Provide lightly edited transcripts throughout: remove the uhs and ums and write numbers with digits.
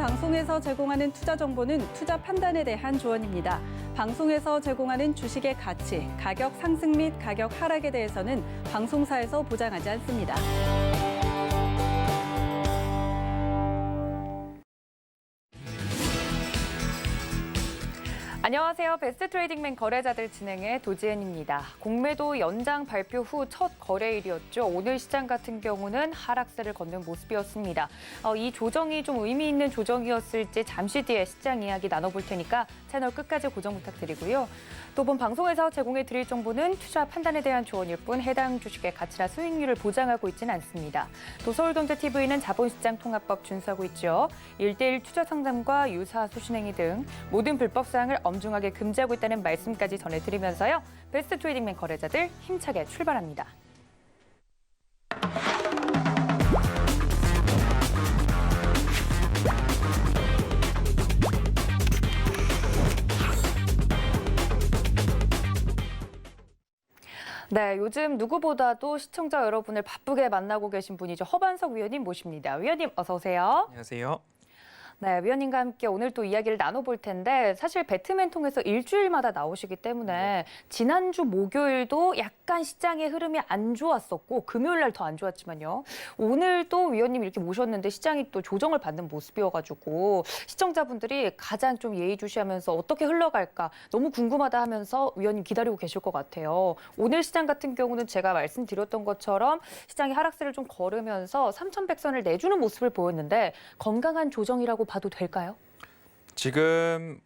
방송에서 제공하는 투자 정보는 투자 판단에 대한 조언입니다. 방송에서 제공하는 주식의 가치, 가격 상승 및 가격 하락에 대해서는 방송사에서 보장하지 않습니다. 안녕하세요. 베스트 트레이딩맨 거래자들 진행의 도지은입니다. 공매도 연장 발표 후 첫 거래일이었죠. 오늘 시장 같은 경우는 하락세를 걷는 모습이었습니다. 이 조정이 좀 의미 있는 조정이었을지 잠시 뒤에 시장 이야기 나눠볼 테니까 채널 끝까지 고정 부탁드리고요. 또 본 방송에서 제공해드릴 정보는 투자 판단에 대한 조언일 뿐 해당 주식의 가치나 수익률을 보장하고 있지는 않습니다. 또 서울경제TV는 자본시장 통합법 준수하고 있죠. 1:1 투자 상담과 유사 소신행위 등 모든 불법 사항을 엄중하게 금지하고 있다는 말씀까지 전해드리면서요. 베스트 트레이딩맨 거래자들 힘차게 출발합니다. 네, 요즘 누구보다도 시청자 여러분을 바쁘게 만나고 계신 분이죠. 허반석 위원님 모십니다. 위원님 어서 오세요. 안녕하세요. 네, 위원님과 함께 오늘 또 이야기를 나눠볼 텐데 사실 배트맨 통해서 일주일마다 나오시기 때문에 지난주 목요일도 약간 시장의 흐름이 안 좋았었고 금요일 날 더 안 좋았지만요. 오늘 또 위원님 이렇게 모셨는데 시장이 또 조정을 받는 모습이어가지고 시청자분들이 가장 좀 예의주시하면서 어떻게 흘러갈까 너무 궁금하다 하면서 위원님 기다리고 계실 것 같아요. 오늘 시장 같은 경우는 제가 말씀드렸던 것처럼 시장이 하락세를 좀 걸으면서 3,100선을 내주는 모습을 보였는데 건강한 조정이라고 봐도 될까요? 지금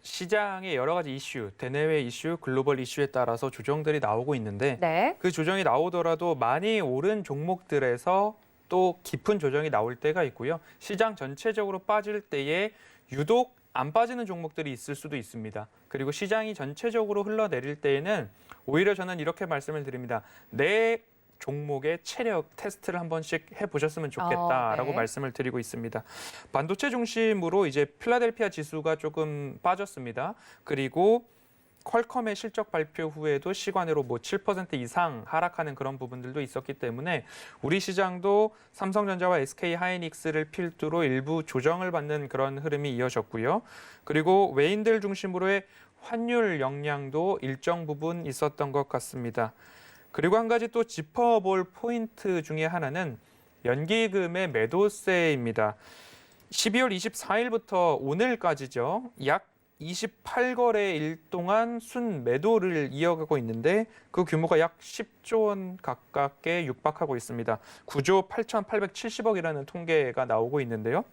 시장의 여러 가지 이슈, 대내외 이슈, 글로벌 이슈에 따라서 조정들이 나오고 있는데 네. 그 조정이 나오더라도 많이 오른 종목들에서 또 깊은 조정이 나올 때가 있고요. 시장 전체적으로 빠질 때에 유독 안 빠지는 종목들이 있을 수도 있습니다. 그리고 시장이 전체적으로 흘러내릴 때에는 오히려 저는 이렇게 말씀을 드립니다. 내 종목의 체력 테스트를 한 번씩 해보셨으면 좋겠다라고 네. 말씀을 드리고 있습니다. 반도체 중심으로 이제 필라델피아 지수가 조금 빠졌습니다. 그리고 퀄컴의 실적 발표 후에도 시간으로 7% 이상 하락하는 그런 부분들도 있었기 때문에 우리 시장도 삼성전자와 SK하이닉스를 필두로 일부 조정을 받는 그런 흐름이 이어졌고요. 그리고 외인들 중심으로의 환율 영향도 일정 부분 있었던 것 같습니다. 그리고 한 가지 또 짚어볼 포인트 중에 하나는 연기금의 매도세입니다. 12월 24일부터 오늘까지죠. 약 28거래일 동안 순 매도를 이어가고 있는데 그 규모가 약 10조 원 가깝게 육박하고 있습니다. 9조 8,870억이라는 통계가 나오고 있는데요.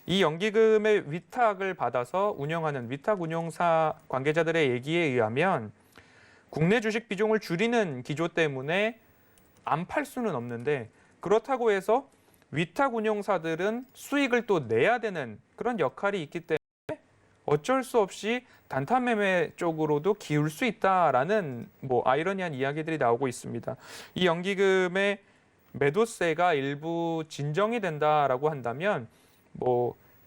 이 연기금의 위탁을 받아서 운영하는 위탁 운용사 관계자들의 얘기에 의하면 국내 주식 비중을 줄이는 기조 때문에 안 팔 수는 없는데 그렇다고 해서 위탁 운용사들은 수익을 또 내야 되는 그런 역할이 있기 때문에 어쩔 수 없이 단타 매매 쪽으로도 기울 수 있다라는 아이러니한 이야기들이 나오고 있습니다. 이 연기금의 매도세가 일부 진정이 된다라고 한다면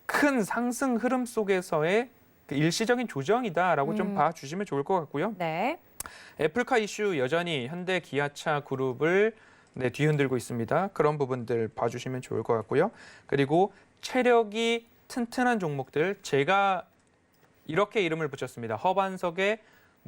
큰 상승 흐름 속에서의 일시적인 조정이다라고 좀 봐주시면 좋을 것 같고요. 네. 애플카 이슈 여전히 현대 기아차 그룹을 뒤흔들고 있습니다. 그런 부분들 봐주시면 좋을 것 같고요. 그리고 체력이 튼튼한 종목들 제가 이렇게 이름을 붙였습니다. 허반석의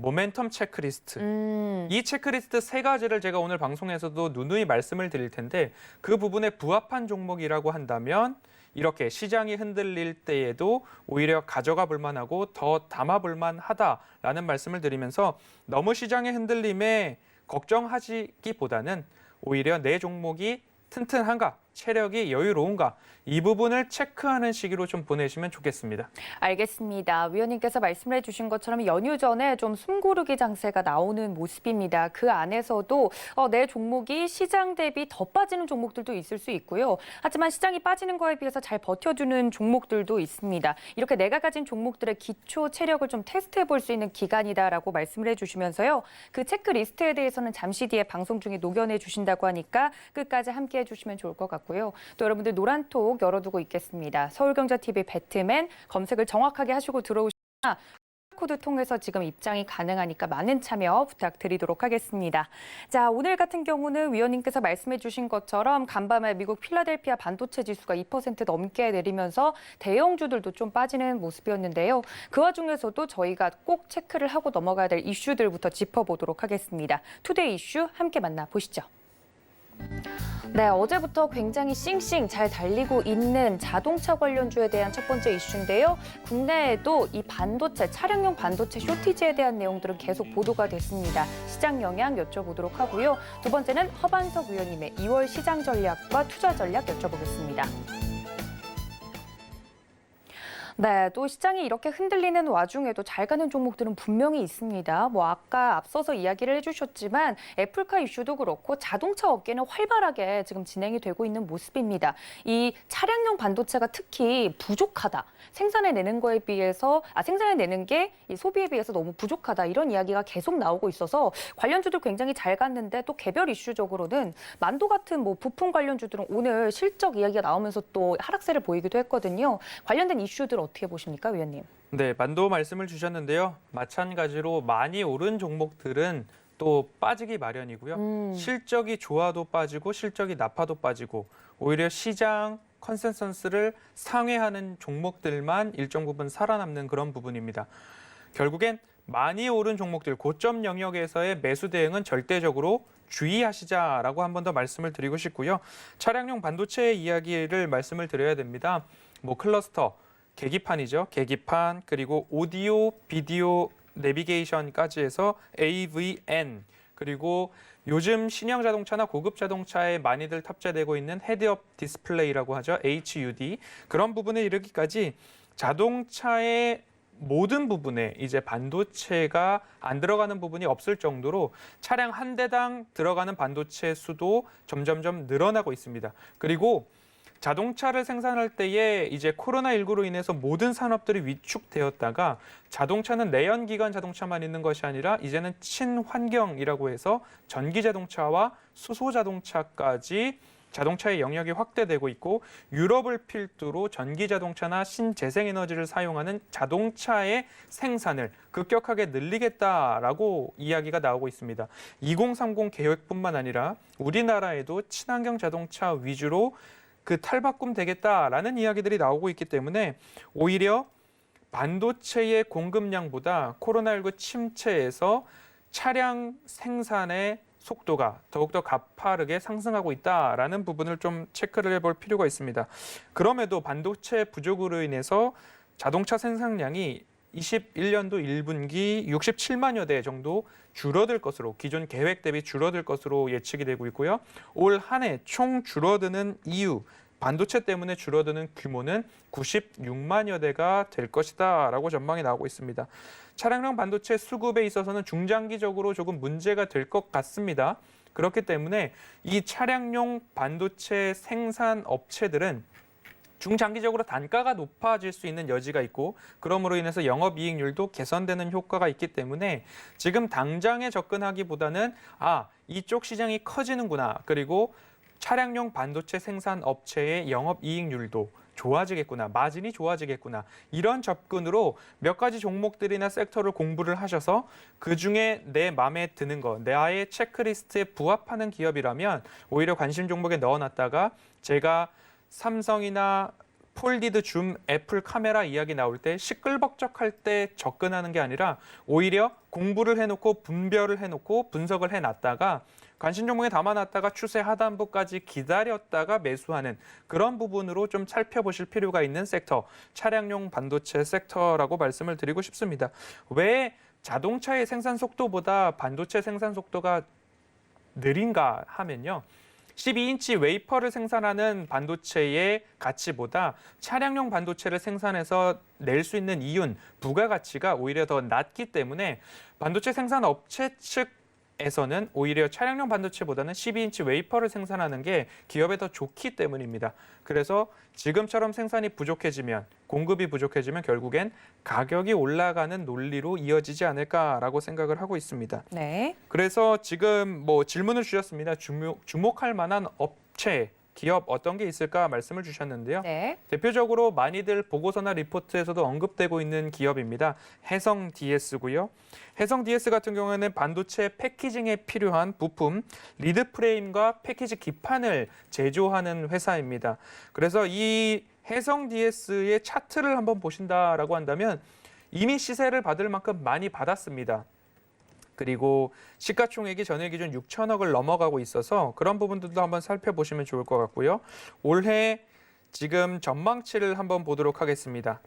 모멘텀 체크리스트. 이 체크리스트 세 가지를 제가 오늘 방송에서도 누누이 말씀을 드릴 텐데 그 부분에 부합한 종목이라고 한다면 이렇게 시장이 흔들릴 때에도 오히려 가져가 볼 만하고 더 담아 볼 만하다라는 말씀을 드리면서 너무 시장의 흔들림에 걱정하시기보다는 오히려 내 종목이 튼튼한가, 체력이 여유로운가 이 부분을 체크하는 시기로 좀 보내시면 좋겠습니다. 알겠습니다. 위원님께서 말씀을 해주신 것처럼 연휴 전에 좀 숨고르기 장세가 나오는 모습입니다. 그 안에서도 내 종목이 시장 대비 더 빠지는 종목들도 있을 수 있고요. 하지만 시장이 빠지는 거에 비해서 잘 버텨주는 종목들도 있습니다. 이렇게 내가 가진 종목들의 기초 체력을 좀 테스트해 볼 수 있는 기간이다라고 말씀을 해주시면서요. 그 체크리스트에 대해서는 잠시 뒤에 방송 중에 녹여내 주신다고 하니까 끝까지 함께해 주시면 좋을 것 같고요. 또 여러분들 노란톡 열어두고 있겠습니다. 서울경제TV 배트맨 검색을 정확하게 하시고 들어오시면 QR코드 통해서 지금 입장이 가능하니까 많은 참여 부탁드리도록 하겠습니다. 자, 오늘 같은 경우는 위원님께서 말씀해 주신 것처럼 간밤에 미국 필라델피아 반도체 지수가 2% 넘게 내리면서 대형주들도 좀 빠지는 모습이었는데요. 그 와중에서도 저희가 꼭 체크를 하고 넘어가야 될 이슈들부터 짚어보도록 하겠습니다. 투데이 이슈 함께 만나보시죠. 네, 어제부터 굉장히 싱싱 잘 달리고 있는 자동차 관련주에 대한 첫 번째 이슈인데요. 국내에도 이 반도체, 차량용 반도체 쇼티지에 대한 내용들은 계속 보도가 됐습니다. 시장 영향 여쭤보도록 하고요. 두 번째는 허반석 위원님의 2월 시장 전략과 투자 전략 여쭤보겠습니다. 네, 또 시장이 이렇게 흔들리는 와중에도 잘 가는 종목들은 분명히 있습니다. 뭐 아까 앞서서 이야기를 해주셨지만 애플카 이슈도 그렇고 자동차 업계는 활발하게 지금 진행이 되고 있는 모습입니다. 이 차량용 반도체가 특히 부족하다. 생산해내는 게 이 소비에 비해서 너무 부족하다. 이런 이야기가 계속 나오고 있어서 관련주들 굉장히 잘 갔는데 또 개별 이슈적으로는 만도 같은 뭐 부품 관련주들은 오늘 실적 이야기가 나오면서 또 하락세를 보이기도 했거든요. 관련된 이슈들 어떻게 보십니까, 위원님? 네, 만도 말씀을 주셨는데요. 마찬가지로 많이 오른 종목들은 또 빠지기 마련이고요. 실적이 좋아도 빠지고 실적이 나빠도 빠지고 오히려 시장 컨센서스를 상회하는 종목들만 일정 부분 살아남는 그런 부분입니다. 결국엔 많이 오른 종목들, 고점 영역에서의 매수 대응은 절대적으로 주의하시자라고 한 번 더 말씀을 드리고 싶고요. 차량용 반도체 이야기를 말씀을 드려야 됩니다. 뭐 클러스터, 계기판이죠. 계기판, 그리고 오디오, 비디오, 내비게이션까지 해서 AVN, 그리고 요즘 신형 자동차나 고급 자동차에 많이들 탑재되고 있는 헤드업 디스플레이라고 하죠. HUD. 그런 부분에 이르기까지 자동차의 모든 부분에 이제 반도체가 안 들어가는 부분이 없을 정도로 차량 한 대당 들어가는 반도체 수도 점점점 늘어나고 있습니다. 그리고 자동차를 생산할 때에 이제 코로나19로 인해서 모든 산업들이 위축되었다가 자동차는 내연기관 자동차만 있는 것이 아니라 이제는 친환경이라고 해서 전기 자동차와 수소 자동차까지 자동차의 영역이 확대되고 있고 유럽을 필두로 전기 자동차나 신재생에너지를 사용하는 자동차의 생산을 급격하게 늘리겠다라고 이야기가 나오고 있습니다. 2030 계획뿐만 아니라 우리나라에도 친환경 자동차 위주로 그 탈바꿈 되겠다라는 이야기들이 나오고 있기 때문에 오히려 반도체의 공급량보다 코로나19 침체에서 차량 생산의 속도가 더욱더 가파르게 상승하고 있다라는 부분을 좀 체크를 해볼 필요가 있습니다. 그럼에도 반도체 부족으로 인해서 자동차 생산량이 21년도 1분기 67만여 대 정도 줄어들 것으로 기존 계획 대비 줄어들 것으로 예측이 되고 있고요. 올 한 해 총 줄어드는 이유, 반도체 때문에 줄어드는 규모는 96만여 대가 될 것이다라고 전망이 나오고 있습니다. 차량용 반도체 수급에 있어서는 중장기적으로 조금 문제가 될 것 같습니다. 그렇기 때문에 이 차량용 반도체 생산 업체들은 중장기적으로 단가가 높아질 수 있는 여지가 있고 그러므로 인해서 영업이익률도 개선되는 효과가 있기 때문에 지금 당장에 접근하기보다는 이쪽 시장이 커지는구나. 그리고 차량용 반도체 생산 업체의 영업이익률도 좋아지겠구나, 마진이 좋아지겠구나. 이런 접근으로 몇 가지 종목들이나 섹터를 공부를 하셔서 그중에 내 마음에 드는 거, 나의 체크리스트에 부합하는 기업이라면 오히려 관심 종목에 넣어놨다가 제가 삼성이나 폴디드 줌, 애플 카메라 이야기 나올 때 시끌벅적할 때 접근하는 게 아니라 오히려 공부를 해놓고 분별을 해놓고 분석을 해놨다가 관심 종목에 담아놨다가 추세 하단부까지 기다렸다가 매수하는 그런 부분으로 좀 살펴보실 필요가 있는 섹터, 차량용 반도체 섹터라고 말씀을 드리고 싶습니다. 왜 자동차의 생산 속도보다 반도체 생산 속도가 느린가 하면요. 12인치 웨이퍼를 생산하는 반도체의 가치보다 차량용 반도체를 생산해서 낼 수 있는 이윤, 부가가치가 오히려 더 낮기 때문에 반도체 생산 업체 측에서는 오히려 차량용 반도체보다는 12인치 웨이퍼를 생산하는 게 기업에 더 좋기 때문입니다. 그래서 지금처럼 생산이 부족해지면, 공급이 부족해지면 결국엔 가격이 올라가는 논리로 이어지지 않을까라고 생각을 하고 있습니다. 네. 그래서 지금 뭐 질문을 주셨습니다. 주목할 만한 업체 기업 어떤 게 있을까 말씀을 주셨는데요. 네. 대표적으로 많이들 보고서나 리포트에서도 언급되고 있는 기업입니다. 해성 DS고요. 해성 DS 같은 경우에는 반도체 패키징에 필요한 부품, 리드 프레임과 패키지 기판을 제조하는 회사입니다. 그래서 이 해성 DS의 차트를 한번 보신다라고 한다면 이미 시세를 받을 만큼 많이 받았습니다. 그리고 시가총액이 전일 기준 6천억을 넘어가고 있어서 그런 부분들도 한번 살펴보시면 좋을 것 같고요. 올해 지금 전망치를 한번 보도록 하겠습니다.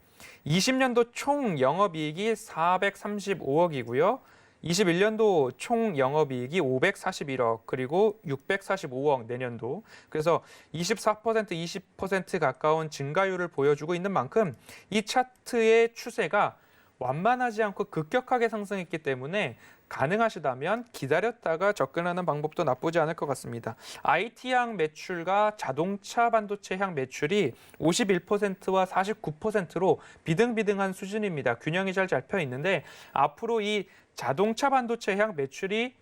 20년도 총 영업이익이 435억이고요. 21년도 총 영업이익이 541억, 그리고 645억 내년도. 그래서 24%, 20% 가까운 증가율을 보여주고 있는 만큼 이 차트의 추세가 완만하지 않고 급격하게 상승했기 때문에 가능하시다면 기다렸다가 접근하는 방법도 나쁘지 않을 것 같습니다. IT향 매출과 자동차 반도체 향 매출이 51%와 49%로 비등비등한 수준입니다. 균형이 잘 잡혀 있는데 앞으로 이 자동차 반도체 향 매출이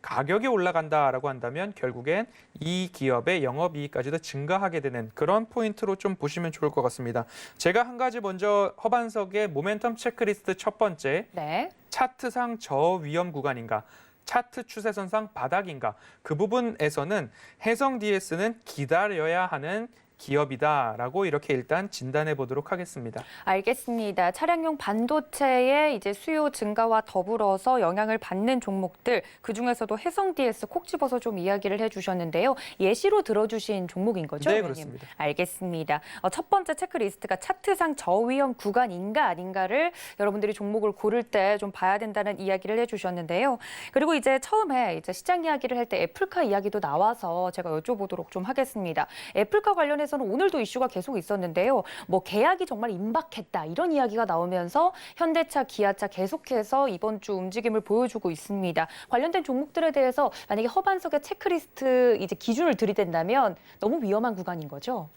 가격이 올라간다라고 한다면 결국엔 이 기업의 영업이익까지도 증가하게 되는 그런 포인트로 좀 보시면 좋을 것 같습니다. 제가 한 가지 먼저 허반석의 모멘텀 체크리스트 첫 번째, 네. 차트상 저위험 구간인가, 차트 추세선상 바닥인가, 그 부분에서는 해성 DS는 기다려야 하는 기업이다라고 이렇게 일단 진단해 보도록 하겠습니다. 알겠습니다. 차량용 반도체의 이제 수요 증가와 더불어서 영향을 받는 종목들, 그중에서도 해성 DS 콕 집어서 좀 이야기를 해주셨는데요. 예시로 들어주신 종목인 거죠? 네, 의원님? 그렇습니다. 알겠습니다. 첫 번째 체크리스트가 차트상 저위험 구간인가 아닌가를 여러분들이 종목을 고를 때 좀 봐야 된다는 이야기를 해주셨는데요. 그리고 이제 처음에 이제 시장 이야기를 할 때 애플카 이야기도 나와서 제가 여쭤보도록 좀 하겠습니다. 애플카 관련해서 는 오늘도 이슈가 계속 있었는데요. 뭐 계약이 정말 임박했다 이런 이야기가 나오면서 현대차, 기아차 계속해서 이번 주 움직임을 보여주고 있습니다. 관련된 종목들에 대해서 만약에 허반석의 체크리스트 이제 기준을 들이댄다면 너무 위험한 구간인 거죠?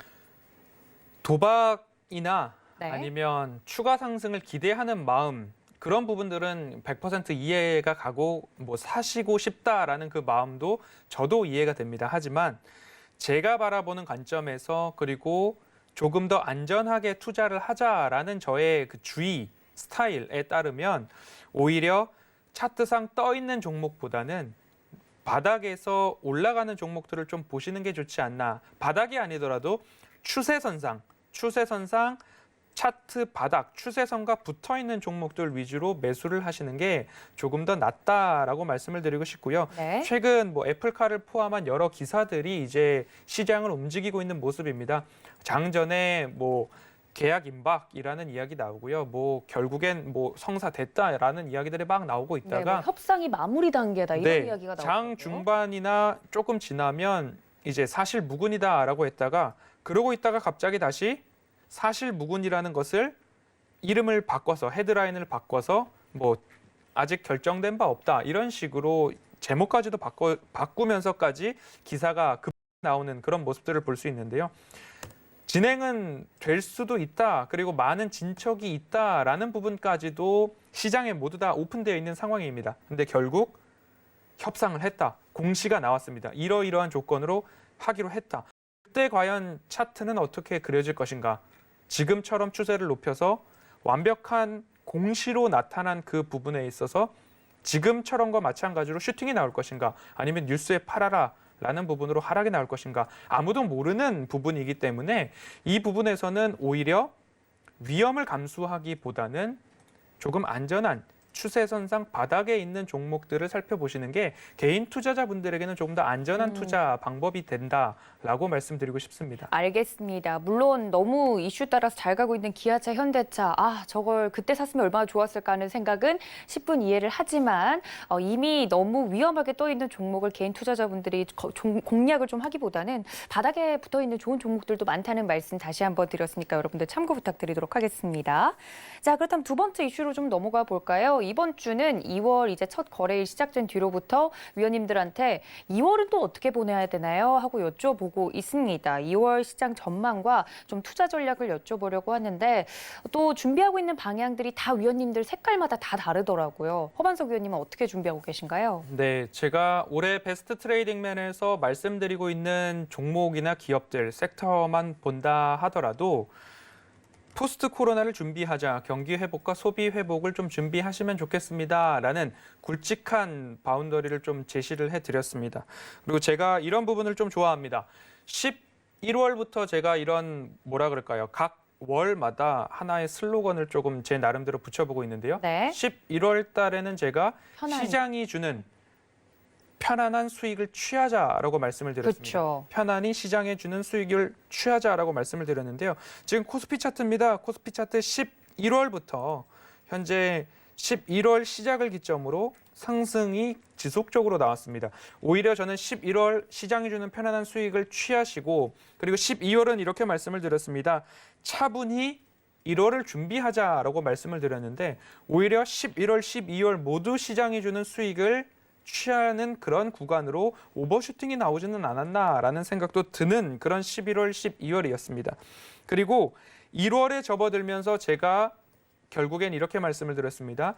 도박이나 네. 아니면 추가 상승을 기대하는 마음, 그런 부분들은 100% 이해가 가고 뭐 사시고 싶다라는 그 마음도 저도 이해가 됩니다. 하지만 제가 바라보는 관점에서 그리고 조금 더 안전하게 투자를 하자라는 저의 그 주의 스타일에 따르면 오히려 차트상 떠 있는 종목보다는 바닥에서 올라가는 종목들을 좀 보시는 게 좋지 않나. 바닥이 아니더라도 추세선상 차트 바닥, 추세선과 붙어 있는 종목들 위주로 매수를 하시는 게 조금 더 낫다라고 말씀을 드리고 싶고요. 네. 최근 뭐 애플카를 포함한 여러 기사들이 이제 시장을 움직이고 있는 모습입니다. 장전에 뭐 계약 임박이라는 이야기 나오고요. 뭐 결국엔 뭐 성사됐다라는 이야기들이 막 나오고 네, 있다가 뭐 협상이 마무리 단계다 이런 이야기가 나오고 장 중반이나 조금 지나면 이제 사실 무근이다라고 했다가 그러고 있다가 갑자기 다시 사실 무근이라는 것을 이름을 바꿔서 헤드라인을 바꿔서 뭐 아직 결정된 바 없다 이런 식으로 제목까지도 바꾸면서까지 기사가 급 나오는 그런 모습들을 볼 수 있는데요. 진행은 될 수도 있다. 그리고 많은 진척이 있다라는 부분까지도 시장에 모두 다 오픈되어 있는 상황입니다. 근데 결국 협상을 했다. 공시가 나왔습니다. 이러이러한 조건으로 하기로 했다. 그때 과연 차트는 어떻게 그려질 것인가? 지금처럼 추세를 높여서 완벽한 공시로 나타난 그 부분에 있어서 지금처럼과 마찬가지로 슈팅이 나올 것인가? 아니면 뉴스에 팔아라 라는 부분으로 하락이 나올 것인가? 아무도 모르는 부분이기 때문에 이 부분에서는 오히려 위험을 감수하기보다는 조금 안전한 추세선상 바닥에 있는 종목들을 살펴보시는 게 개인 투자자분들에게는 조금 더 안전한 투자 방법이 된다라고 말씀드리고 싶습니다. 알겠습니다. 물론 너무 이슈 따라서 잘 가고 있는 기아차, 현대차, 저걸 그때 샀으면 얼마나 좋았을까 하는 생각은 10분 이해를 하지만 이미 너무 위험하게 떠 있는 종목을 개인 투자자분들이 공략을 좀 하기보다는 바닥에 붙어 있는 좋은 종목들도 많다는 말씀 다시 한번 드렸으니까 여러분들 참고 부탁드리도록 하겠습니다. 자, 그렇다면 두 번째 이슈로 좀 넘어가 볼까요? 이번 주는 2월 이제 첫 거래일 시작된 뒤로부터 위원님들한테 2월은 또 어떻게 보내야 되나요? 하고 여쭤보고 있습니다. 2월 시장 전망과 좀 투자 전략을 여쭤보려고 하는데 또 준비하고 있는 방향들이 다 위원님들 색깔마다 다 다르더라고요. 허반석 위원님은 어떻게 준비하고 계신가요? 네, 제가 올해 베스트 트레이딩맨에서 말씀드리고 있는 종목이나 기업들, 섹터만 본다 하더라도 포스트 코로나를 준비하자, 경기 회복과 소비 회복을 좀 준비하시면 좋겠습니다라는 굵직한 바운더리를 좀 제시를 해드렸습니다. 그리고 제가 이런 부분을 좀 좋아합니다. 11월부터 제가 이런 뭐라 그럴까요? 각 월마다 하나의 슬로건을 조금 제 나름대로 붙여보고 있는데요. 네. 11월 달에는 제가 편안히. 시장이 주는 편안한 수익을 취하자라고 말씀을 드렸습니다. 그렇죠. 편안히 시장에 주는 수익을 취하자라고 말씀을 드렸는데요. 지금 코스피 차트입니다. 코스피 차트 11월부터 현재 11월 시작을 기점으로 상승이 지속적으로 나왔습니다. 오히려 저는 11월 시장이 주는 편안한 수익을 취하시고 그리고 12월은 이렇게 말씀을 드렸습니다. 차분히 1월을 준비하자라고 말씀을 드렸는데 오히려 11월, 12월 모두 시장이 주는 수익을 취하는 그런 구간으로 오버슈팅이 나오지는 않았나라는 생각도 드는 그런 11월, 12월이었습니다. 그리고 1월에 접어들면서 제가 결국엔 이렇게 말씀을 드렸습니다.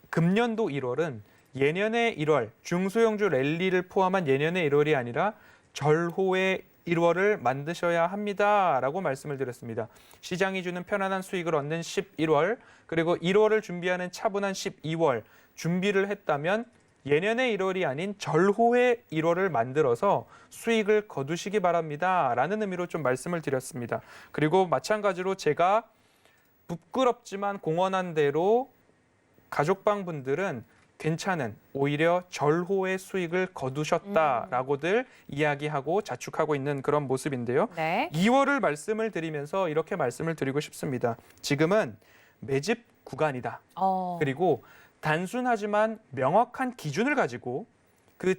금년도 1월은 예년의 1월, 중소형주 랠리를 포함한 예년의 1월이 아니라 절호의 1월을 만드셔야 합니다라고 말씀을 드렸습니다. 시장이 주는 편안한 수익을 얻는 11월, 그리고 1월을 준비하는 차분한 12월 준비를 했다면 예년의 1월이 아닌 절호의 1월을 만들어서 수익을 거두시기 바랍니다라는 의미로 좀 말씀을 드렸습니다. 그리고 마찬가지로 제가 부끄럽지만 공언한 대로 가족방 분들은 괜찮은 오히려 절호의 수익을 거두셨다라고들 이야기하고 자축하고 있는 그런 모습인데요. 네. 2월을 말씀을 드리면서 이렇게 말씀을 드리고 싶습니다. 지금은 매집 구간이다. 그리고 단순하지만 명확한 기준을 가지고 그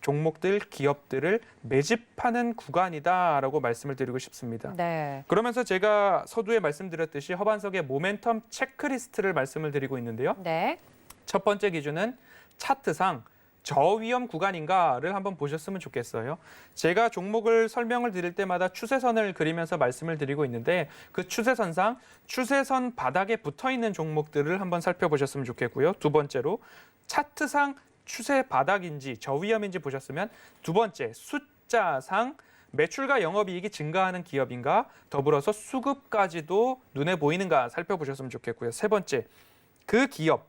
종목들, 기업들을 매집하는 구간이다라고 말씀을 드리고 싶습니다. 네. 그러면서 제가 서두에 말씀드렸듯이 허반석의 모멘텀 체크리스트를 말씀을 드리고 있는데요. 네. 첫 번째 기준은 차트상 저위험 구간인가를 한번 보셨으면 좋겠어요. 제가 종목을 설명을 드릴 때마다 추세선을 그리면서 말씀을 드리고 있는데 그 추세선상 추세선 바닥에 붙어있는 종목들을 한번 살펴보셨으면 좋겠고요. 두 번째로 차트상 추세 바닥인지 저위험인지 보셨으면 두 번째 숫자상 매출과 영업이익이 증가하는 기업인가 더불어서 수급까지도 눈에 보이는가 살펴보셨으면 좋겠고요. 세 번째 그 기업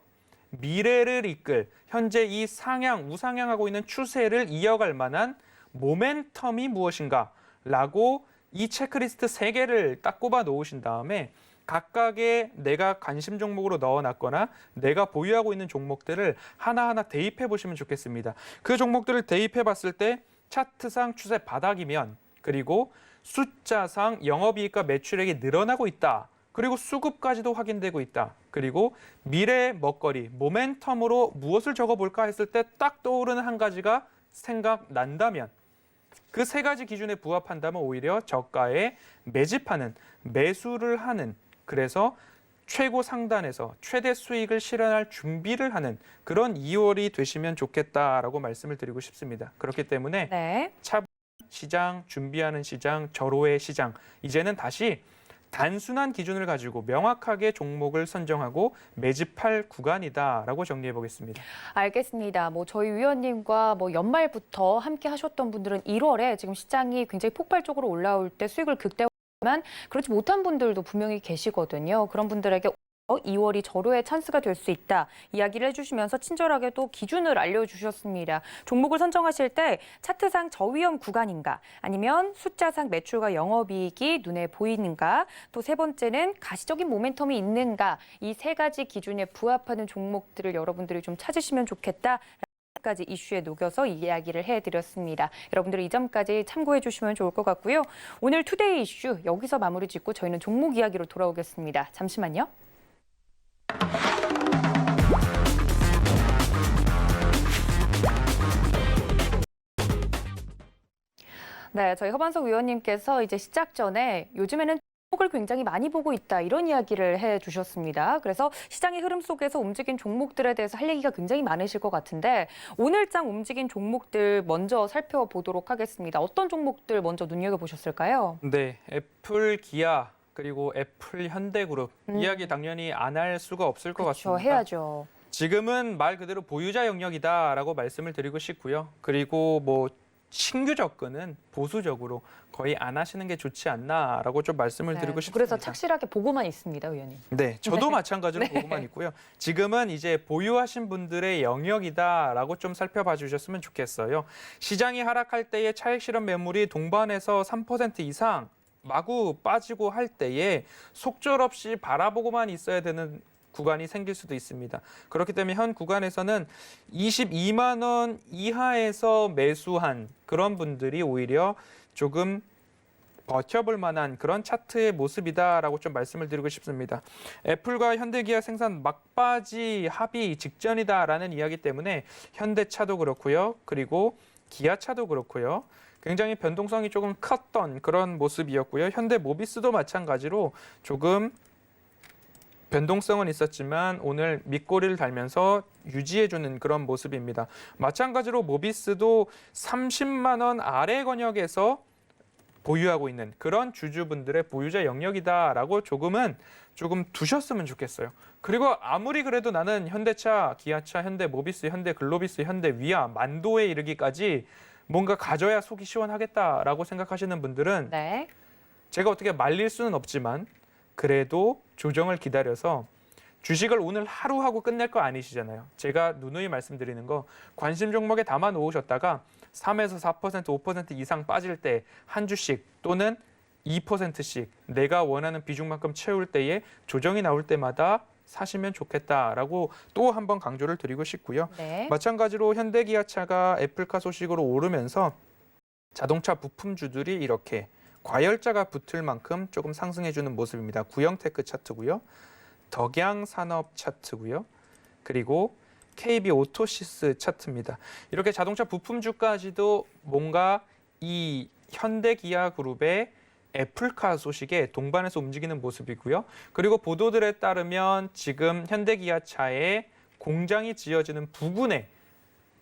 미래를 이끌 현재 이 상향, 우상향하고 있는 추세를 이어갈 만한 모멘텀이 무엇인가라고 이 체크리스트 3개를 딱 꼽아 놓으신 다음에 각각의 내가 관심 종목으로 넣어놨거나 내가 보유하고 있는 종목들을 하나하나 대입해 보시면 좋겠습니다. 그 종목들을 대입해 봤을 때 차트상 추세 바닥이면 그리고 숫자상 영업이익과 매출액이 늘어나고 있다. 그리고 수급까지도 확인되고 있다. 그리고 미래의 먹거리, 모멘텀으로 무엇을 적어볼까 했을 때 딱 떠오르는 한 가지가 생각난다면 그 3가지 기준에 부합한다면 오히려 저가에 매집하는, 매수를 하는 그래서 최고 상단에서 최대 수익을 실현할 준비를 하는 그런 2월이 되시면 좋겠다라고 말씀을 드리고 싶습니다. 그렇기 때문에 네. 차분 시장, 준비하는 시장, 절호의 시장 이제는 다시 단순한 기준을 가지고 명확하게 종목을 선정하고 매집할 구간이다라고 정리해 보겠습니다. 알겠습니다. 저희 위원님과 연말부터 함께 하셨던 분들은 1월에 지금 시장이 굉장히 폭발적으로 올라올 때 수익을 극대화하지만 그렇지 못한 분들도 분명히 계시거든요. 그런 분들에게 2월이 절호의 찬스가 될 수 있다. 이야기를 해주시면서 친절하게 또 기준을 알려주셨습니다. 종목을 선정하실 때 차트상 저위험 구간인가 아니면 숫자상 매출과 영업이익이 눈에 보이는가 또 세 번째는 가시적인 모멘텀이 있는가 이 3가지 기준에 부합하는 종목들을 여러분들이 좀 찾으시면 좋겠다. 까지 이슈에 녹여서 이야기를 해드렸습니다. 여러분들 이 점까지 참고해 주시면 좋을 것 같고요. 오늘 투데이 이슈 여기서 마무리 짓고 저희는 종목 이야기로 돌아오겠습니다. 잠시만요. 네, 저희 허반석 위원님께서 이제 시작 전에 요즘에는 종목을 굉장히 많이 보고 있다 이런 이야기를 해주셨습니다. 그래서 시장의 흐름 속에서 움직인 종목들에 대해서 할 얘기가 굉장히 많으실 것 같은데 오늘장 움직인 종목들 먼저 살펴보도록 하겠습니다. 어떤 종목들 먼저 눈여겨보셨을까요? 네, 애플, 기아 그리고 애플, 현대그룹 이야기 당연히 안 할 수가 없을 것 그렇죠, 같습니다. 해야죠. 지금은 말 그대로 보유자 영역이다라고 말씀을 드리고 싶고요. 그리고 뭐 신규 접근은 보수적으로 거의 안 하시는 게 좋지 않나라고 좀 말씀을 드리고 싶습니다. 그래서 착실하게 보고만 있습니다, 의원님. 네, 저도 네. 마찬가지로 네. 보고만 있고요. 지금은 이제 보유하신 분들의 영역이다라고 좀 살펴봐 주셨으면 좋겠어요. 시장이 하락할 때에 차익 실현 매물이 동반해서 3% 이상 마구 빠지고 할 때에 속절없이 바라보고만 있어야 되는 구간이 생길 수도 있습니다. 그렇기 때문에 현 구간에서는 22만 원 이하에서 매수한 그런 분들이 오히려 조금 버텨볼 만한 그런 차트의 모습이다라고 좀 말씀을 드리고 싶습니다. 애플과 현대기아 생산 막바지 합의 직전이다라는 이야기 때문에 현대차도 그렇고요. 그리고 기아차도 그렇고요. 굉장히 변동성이 조금 컸던 그런 모습이었고요. 현대모비스도 마찬가지로 조금 변동성은 있었지만 오늘 밑꼬리를 달면서 유지해주는 그런 모습입니다. 마찬가지로 모비스도 30만 원 아래 권역에서 보유하고 있는 그런 주주분들의 보유자 영역이다라고 조금 두셨으면 좋겠어요. 그리고 아무리 그래도 나는 현대차, 기아차, 현대모비스, 현대글로비스, 현대위아, 만도에 이르기까지 뭔가 가져야 속이 시원하겠다라고 생각하시는 분들은 네. 제가 어떻게 말릴 수는 없지만 그래도 조정을 기다려서 주식을 오늘 하루 하고 끝낼 거 아니시잖아요. 제가 누누이 말씀드리는 거 관심 종목에 담아 놓으셨다가 3에서 4%, 5% 이상 빠질 때 한 주씩 또는 2%씩 내가 원하는 비중만큼 채울 때에 조정이 나올 때마다 사시면 좋겠다라고 또 한 번 강조를 드리고 싶고요. 네. 마찬가지로 현대기아차가 애플카 소식으로 오르면서 자동차 부품주들이 이렇게 과열자가 붙을 만큼 조금 상승해주는 모습입니다. 구형테크 차트고요. 덕양산업 차트고요. 그리고 KB 오토시스 차트입니다. 이렇게 자동차 부품주까지도 뭔가 이 현대기아 그룹의 애플카 소식에 동반해서 움직이는 모습이고요. 그리고 보도들에 따르면 지금 현대기아차에 공장이 지어지는 부근에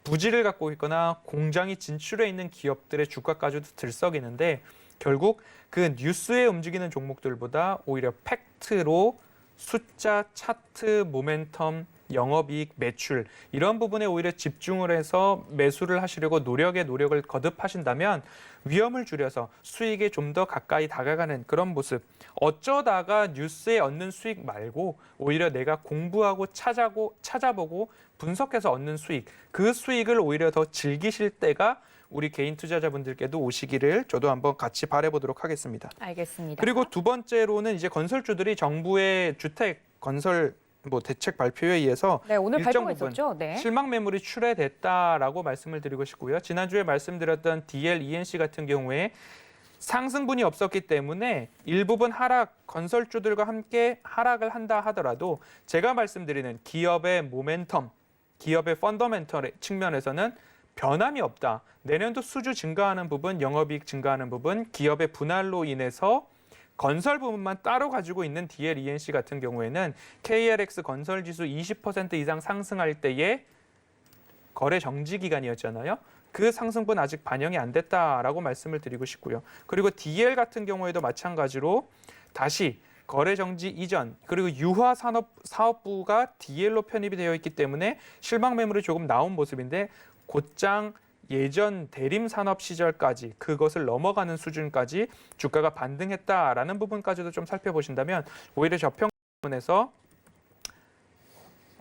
부지를 갖고 있거나 공장이 진출해 있는 기업들의 주가까지도 들썩이는데 결국 그 뉴스에 움직이는 종목들보다 오히려 팩트로 숫자, 차트, 모멘텀, 영업이익, 매출 이런 부분에 오히려 집중을 해서 매수를 하시려고 노력을 거듭하신다면 위험을 줄여서 수익에 좀 더 가까이 다가가는 그런 모습. 어쩌다가 뉴스에 얻는 수익 말고 오히려 내가 공부하고 찾아보고 분석해서 얻는 수익, 그 수익을 오히려 더 즐기실 때가 우리 개인 투자자분들께도 오시기를 저도 한번 같이 바라보도록 하겠습니다. 알겠습니다. 그리고 두 번째로는 이제 건설주들이 정부의 주택 건설 대책 발표에 의해서 네, 오늘 일정 발표가 부분 있었죠. 네. 실망 매물이 출회됐다라고 말씀을 드리고 싶고요. 지난주에 말씀드렸던 DL, ENC 같은 경우에 상승분이 없었기 때문에 일부분 건설주들과 함께 하락을 한다 하더라도 제가 말씀드리는 기업의 모멘텀, 기업의 펀더멘털 측면에서는 변함이 없다. 내년도 수주 증가하는 부분, 영업이익 증가하는 부분, 기업의 분할로 인해서 건설 부분만 따로 가지고 있는 DL, ENC 같은 경우에는 KLX 건설지수 20% 이상 상승할 때에 거래 정지 기간이었잖아요. 그 상승분 아직 반영이 안 됐다라고 말씀을 드리고 싶고요. 그리고 DL 같은 경우에도 마찬가지로 다시 거래 정지 이전 그리고 유화 사업부가 DL로 편입이 되어 있기 때문에 실망 매물이 조금 나온 모습인데 곧장 예전 대림 산업 시절까지 그것을 넘어가는 수준까지 주가가 반등했다라는 부분까지도 좀 살펴보신다면 오히려 저평 부분에서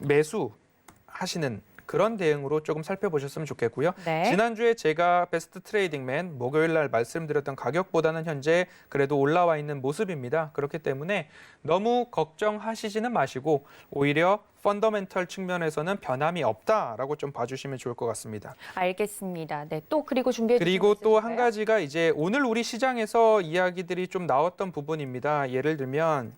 매수하시는 그런 대응으로 조금 살펴보셨으면 좋겠고요. 네. 지난주에 제가 베스트 트레이딩맨 목요일 날 말씀드렸던 가격보다는 현재 그래도 올라와 있는 모습입니다. 그렇기 때문에 너무 걱정하시지는 마시고 오히려 펀더멘털 측면에서는 변함이 없다라고 좀 봐주시면 좋을 것 같습니다. 알겠습니다. 네, 또 그리고 준비해 주신 그리고 거 또 한 있으실까요? 가지가 이제 오늘 우리 시장에서 이야기들이 좀 나왔던 부분입니다. 예를 들면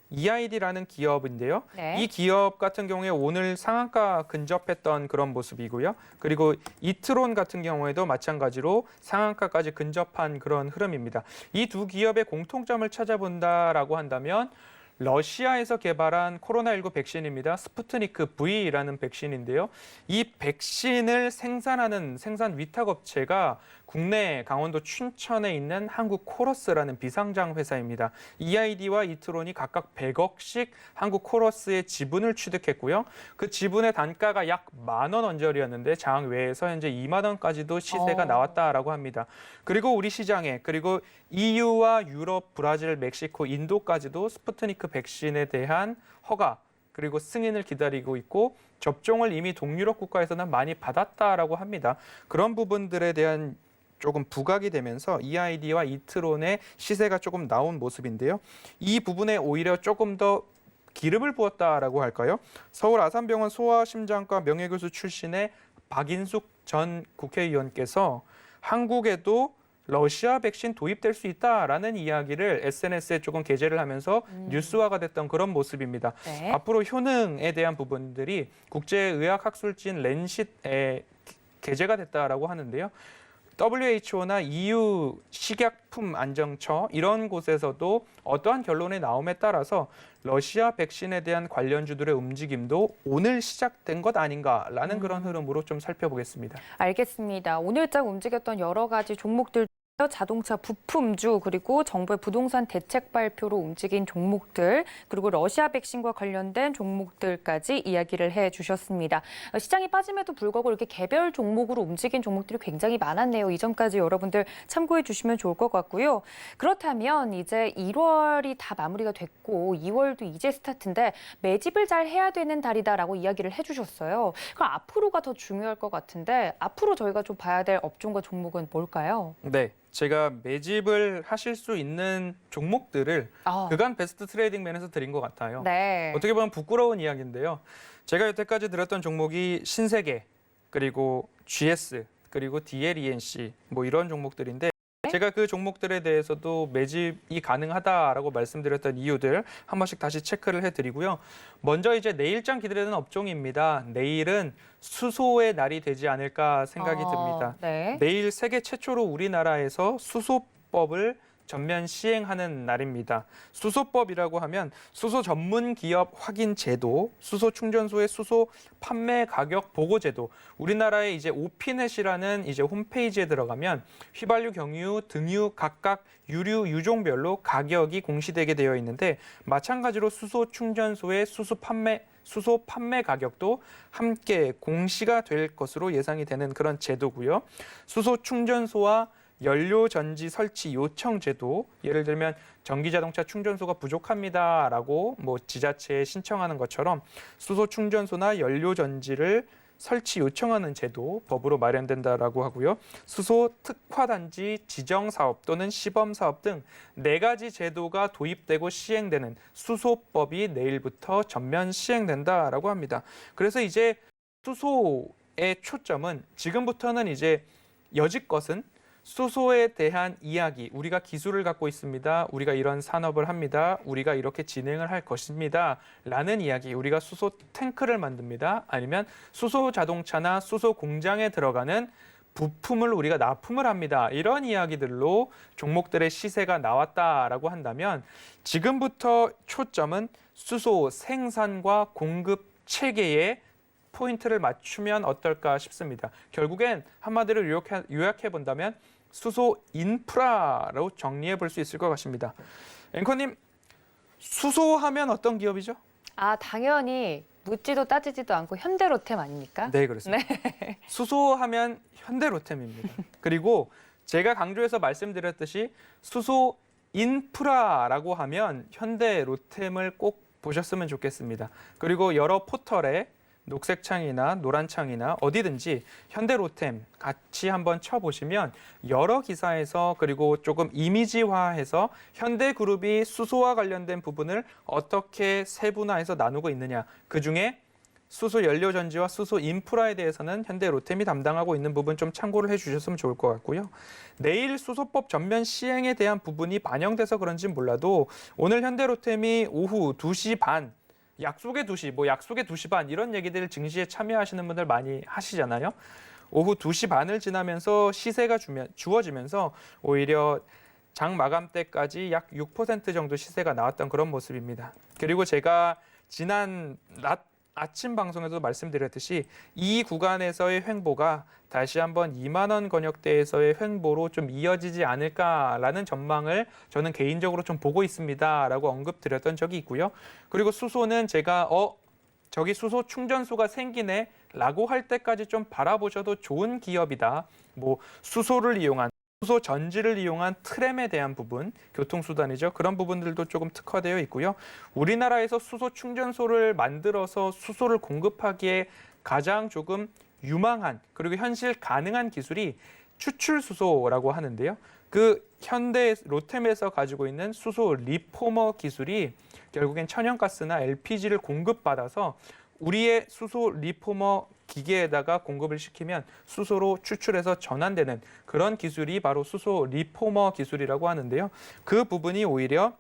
EID라는 기업인데요. 네. 이 기업 같은 경우에 오늘 상한가 근접했던 그런 모습이고요. 그리고 이트론 같은 경우에도 마찬가지로 상한가까지 근접한 그런 흐름입니다. 이 두 기업의 공통점을 찾아본다라고 한다면 러시아에서 개발한 코로나19 백신입니다. 스푸트니크 V라는 백신인데요. 이 백신을 생산하는 생산 위탁업체가 국내 강원도 춘천에 있는 한국 코러스라는 비상장 회사입니다. EID와 이트론이 각각 100억씩 한국 코러스의 지분을 취득했고요. 그 지분의 단가가 약 10,000원 언저리였는데 장 외에서 현재 2만 원까지도 시세가 나왔다라고 합니다. 그리고 우리 시장에 그리고 EU와 유럽, 브라질, 멕시코, 인도까지도 스푸트니크 백신에 대한 허가 그리고 승인을 기다리고 있고 접종을 이미 동유럽 국가에서는 많이 받았다라고 합니다. 그런 부분들에 대한 조금 부각이 되면서 EID와 이트론의 시세가 조금 나온 모습인데요. 이 부분에 오히려 조금 더 기름을 부었다라고 할까요? 서울 아산병원 소아심장과 명예교수 출신의 박인숙 전 국회의원께서 한국에도 러시아 백신 도입될 수 있다라는 이야기를 SNS에 조금 게재를 하면서 뉴스화가 됐던 그런 모습입니다. 네. 앞으로 효능에 대한 부분들이 국제의학학술지인 랜싯에 게재가 됐다라고 하는데요. WHO나 EU 식약품안정처 이런 곳에서도 어떠한 결론이 나옴에 따라서 러시아 백신에 대한 관련주들의 움직임도 오늘 시작된 것 아닌가라는 그런 흐름으로 좀 살펴보겠습니다. 알겠습니다. 오늘장 움직였던 여러 가지 종목들 자동차 부품주 그리고 정부의 부동산 대책 발표로 움직인 종목들 그리고 러시아 백신과 관련된 종목들까지 이야기를 해주셨습니다. 시장이 빠짐에도 불구하고 이렇게 개별 종목으로 움직인 종목들이 굉장히 많았네요. 이 점까지 여러분들 참고해 주시면 좋을 것 같고요. 그렇다면 이제 1월이 다 마무리가 됐고 2월도 이제 스타트인데 매집을 잘 해야 되는 달이다라고 이야기를 해주셨어요. 그럼 앞으로가 더 중요할 것 같은데 앞으로 저희가 좀 봐야 될 업종과 종목은 뭘까요? 네. 제가 매집을 하실 수 있는 종목들을 그간 베스트 트레이딩맨에서 드린 것 같아요. 네. 어떻게 보면 부끄러운 이야기인데요. 제가 여태까지 들었던 종목이 신세계, 그리고 GS, 그리고 DLENC 뭐 이런 종목들인데 제가 그 종목들에 대해서도 매집이 가능하다라고 말씀드렸던 이유들 한 번씩 다시 체크를 해드리고요. 먼저 이제 내일장 기대되는 업종입니다. 내일은 수소의 날이 되지 않을까 생각이 듭니다. 네. 내일 세계 최초로 우리나라에서 수소법을 전면 시행하는 날입니다. 수소법이라고 하면 수소 전문 기업 확인 제도, 수소 충전소의 수소 판매 가격 보고 제도. 우리나라의 이제 오피넷이라는 이제 홈페이지에 들어가면 휘발유, 경유, 등유 각각 유류 유종별로 가격이 공시되게 되어 있는데 마찬가지로 수소 충전소의 수소 판매 가격도 함께 공시가 될 것으로 예상이 되는 그런 제도고요. 수소 충전소와 연료 전지 설치 요청 제도, 예를 들면 전기 자동차 충전소가 부족합니다라고 뭐 지자체에 신청하는 것처럼 수소 충전소나 연료 전지를 설치 요청하는 제도 법으로 마련된다라고 하고요. 수소 특화 단지 지정 사업 또는 시범 사업 등 4가지 제도가 도입되고 시행되는 수소법이 내일부터 전면 시행된다라고 합니다. 그래서 이제 수소의 초점은 지금부터는 이제 여지껏은 수소에 대한 이야기, 우리가 기술을 갖고 있습니다. 우리가 이런 산업을 합니다. 우리가 이렇게 진행을 할 것입니다. 라는 이야기, 우리가 수소 탱크를 만듭니다. 아니면 수소 자동차나 수소 공장에 들어가는 부품을 우리가 납품을 합니다. 이런 이야기들로 종목들의 시세가 나왔다라고 한다면 지금부터 초점은 수소 생산과 공급 체계에 포인트를 맞추면 어떨까 싶습니다. 결국엔 한마디로 요약해 본다면 수소 인프라로 정리해 볼 수 있을 것 같습니다. 앵커님, 수소하면 어떤 기업이죠? 당연히 묻지도 따지지도 않고 현대로템 아닙니까? 네, 그렇습니다. 네. 수소하면 현대로템입니다. 그리고 제가 강조해서 말씀드렸듯이 수소 인프라라고 하면 현대로템을 꼭 보셨으면 좋겠습니다. 그리고 여러 포털에 녹색 창이나 노란 창이나 어디든지 현대로템 같이 한번 쳐보시면 여러 기사에서 그리고 조금 이미지화해서 현대그룹이 수소와 관련된 부분을 어떻게 세분화해서 나누고 있느냐. 그중에 수소 연료 전지와 수소 인프라에 대해서는 현대로템이 담당하고 있는 부분 좀 참고를 해주셨으면 좋을 것 같고요. 내일 수소법 전면 시행에 대한 부분이 반영돼서 그런지 몰라도 오늘 현대로템이 오후 2시 반, 약속의 2시, 약속의 2시 반 이런 얘기들 증시에 참여하시는 분들 많이 하시잖아요. 오후 2시 반을 지나면서 시세가 주어지면서 오히려 장 마감 때까지 약 6% 정도 시세가 나왔던 그런 모습입니다. 그리고 제가 지난 아침 방송에도 말씀드렸듯이 이 구간에서의 횡보가 다시 한번 2만 원 권역대에서의 횡보로 좀 이어지지 않을까라는 전망을 저는 개인적으로 좀 보고 있습니다라고 언급드렸던 적이 있고요. 그리고 수소는 제가 저기 수소 충전소가 생기네 라고 할 때까지 좀 바라보셔도 좋은 기업이다. 수소를 이용한 수소 전지를 이용한 트램에 대한 부분, 교통수단이죠. 그런 부분들도 조금 특화되어 있고요. 우리나라에서 수소 충전소를 만들어서 수소를 공급하기에 가장 조금 유망한 그리고 현실 가능한 기술이 추출수소라고 하는데요. 그 현대 로템에서 가지고 있는 수소 리포머 기술이 결국엔 천연가스나 LPG를 공급받아서 우리의 수소 리포머 기계에다가 공급을 시키면 수소로 추출해서 전환되는 그런 기술이 바로 수소 리포머 기술이라고 하는데요. 그 부분이 오히려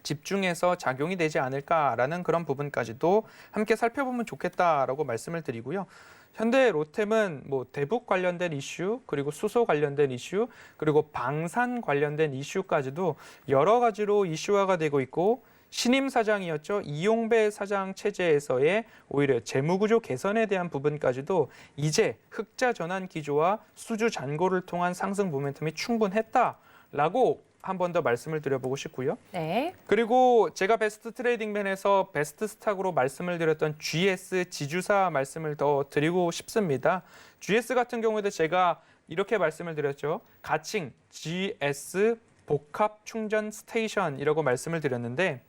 집중해서 작용이 되지 않을까라는 그런 부분까지도 함께 살펴보면 좋겠다라고 말씀을 드리고요. 현대 로템은 대북 관련된 이슈, 그리고 수소 관련된 이슈, 그리고 방산 관련된 이슈까지도 여러 가지로 이슈화가 되고 있고 신임 사장이었죠. 이용배 사장 체제에서의 오히려 재무구조 개선에 대한 부분까지도 이제 흑자 전환 기조와 수주 잔고를 통한 상승 모멘텀이 충분했다라고 한 번 더 말씀을 드려보고 싶고요. 네. 그리고 제가 베스트 트레이딩맨에서 베스트 스탁으로 말씀을 드렸던 GS 지주사 말씀을 더 드리고 싶습니다. GS 같은 경우에도 제가 이렇게 말씀을 드렸죠. 가칭 GS 복합 충전 스테이션이라고 말씀을 드렸는데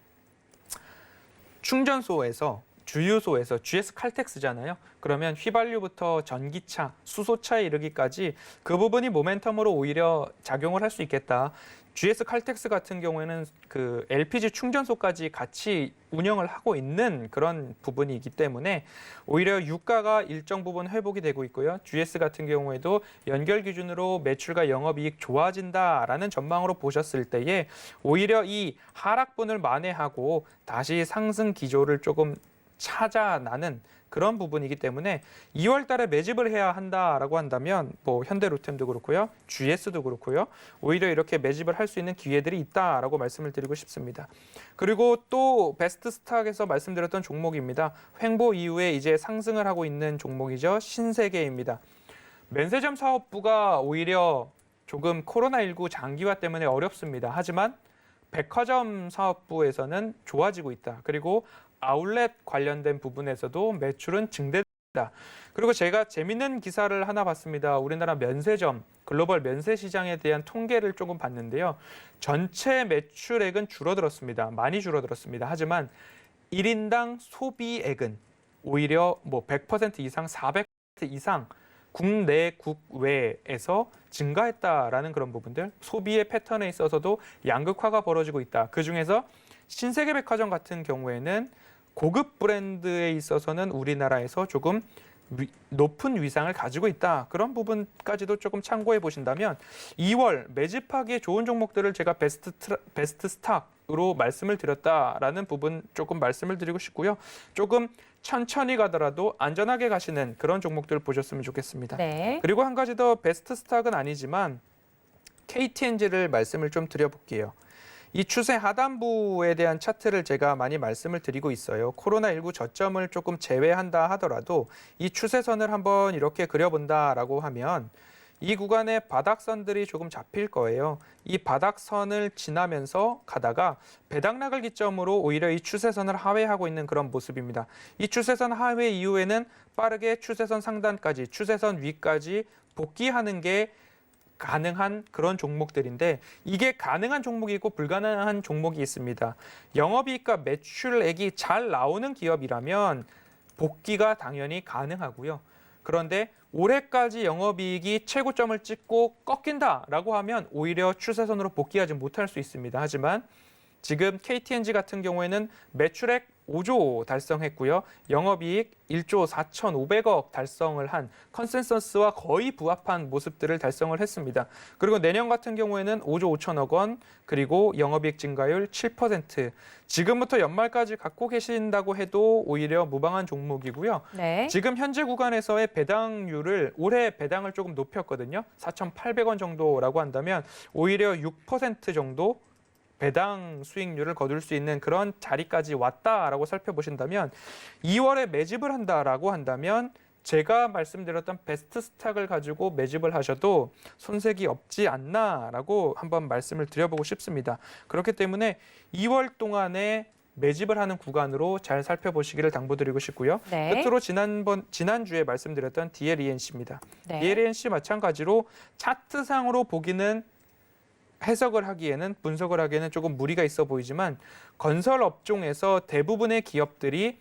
충전소에서 주유소에서 GS 칼텍스잖아요. 그러면 휘발유부터 전기차, 수소차에 이르기까지 그 부분이 모멘텀으로 오히려 작용을 할 수 있겠다. GS 칼텍스 같은 경우에는 그 LPG 충전소까지 같이 운영을 하고 있는 그런 부분이기 때문에 오히려 유가가 일정 부분 회복이 되고 있고요. GS 같은 경우에도 연결 기준으로 매출과 영업이익 좋아진다라는 전망으로 보셨을 때에 오히려 이 하락분을 만회하고 다시 상승 기조를 조금 찾아나는 그런 부분이기 때문에 2월 달에 매집을 해야 한다라고 한다면 현대로템도 그렇고요. GS도 그렇고요. 오히려 이렇게 매집을 할 수 있는 기회들이 있다라고 말씀을 드리고 싶습니다. 그리고 또 베스트 스탁에서 말씀드렸던 종목입니다. 횡보 이후에 이제 상승을 하고 있는 종목이죠. 신세계입니다. 면세점 사업부가 오히려 조금 코로나19 장기화 때문에 어렵습니다. 하지만 백화점 사업부에서는 좋아지고 있다. 그리고 아울렛 관련된 부분에서도 매출은 증대된다. 그리고 제가 재밌는 기사를 하나 봤습니다. 우리나라 면세점, 글로벌 면세 시장에 대한 통계를 조금 봤는데요. 전체 매출액은 줄어들었습니다. 많이 줄어들었습니다. 하지만 1인당 소비액은 오히려 100% 이상, 400% 이상 국내, 국외에서 증가했다라는 그런 부분들, 소비의 패턴에 있어서도 양극화가 벌어지고 있다. 그중에서 신세계백화점 같은 경우에는 고급 브랜드에 있어서는 우리나라에서 조금 높은 위상을 가지고 있다. 그런 부분까지도 조금 참고해 보신다면 2월 매집하기에 좋은 종목들을 제가 베스트 스탁으로 말씀을 드렸다라는 부분 조금 말씀을 드리고 싶고요. 조금 천천히 가더라도 안전하게 가시는 그런 종목들을 보셨으면 좋겠습니다. 네. 그리고 한 가지 더 베스트 스탁은 아니지만 KTNG를 말씀을 좀 드려볼게요. 이 추세 하단부에 대한 차트를 제가 많이 말씀을 드리고 있어요. 코로나19 저점을 조금 제외한다 하더라도 이 추세선을 한번 이렇게 그려본다라고 하면 이 구간의 바닥선들이 조금 잡힐 거예요. 이 바닥선을 지나면서 가다가 배당락을 기점으로 오히려 이 추세선을 하회하고 있는 그런 모습입니다. 이 추세선 하회 이후에는 빠르게 추세선 상단까지, 추세선 위까지 복귀하는 게 가능한 그런 종목들인데 이게 가능한 종목이 있고 불가능한 종목이 있습니다. 영업이익과 매출액이 잘 나오는 기업이라면 복귀가 당연히 가능하고요. 그런데 올해까지 영업이익이 최고점을 찍고 꺾인다라고 하면 오히려 추세선으로 복귀하지 못할 수 있습니다. 하지만 지금 KTNG 같은 경우에는 매출액 5조 달성했고요. 영업이익 1조 4,500억 달성을 한 컨센서스와 거의 부합한 모습들을 달성을 했습니다. 그리고 내년 같은 경우에는 5조 5천억 원, 그리고 영업이익 증가율 7%. 지금부터 연말까지 갖고 계신다고 해도 오히려 무방한 종목이고요. 네. 지금 현재 구간에서의 배당률을 올해 배당을 조금 높였거든요. 4,800원 정도라고 한다면 오히려 6% 정도 배당 수익률을 거둘 수 있는 그런 자리까지 왔다라고 살펴보신다면 2월에 매집을 한다라고 한다면 제가 말씀드렸던 베스트 스탁을 가지고 매집을 하셔도 손색이 없지 않나라고 한번 말씀을 드려보고 싶습니다. 그렇기 때문에 2월 동안에 매집을 하는 구간으로 잘 살펴보시기를 당부드리고 싶고요. 네. 끝으로 지난주에 말씀드렸던 DLENC입니다. 네. DLENC 마찬가지로 차트상으로 보기는 해석을 하기에는 분석을 하기에는 조금 무리가 있어 보이지만 건설 업종에서 대부분의 기업들이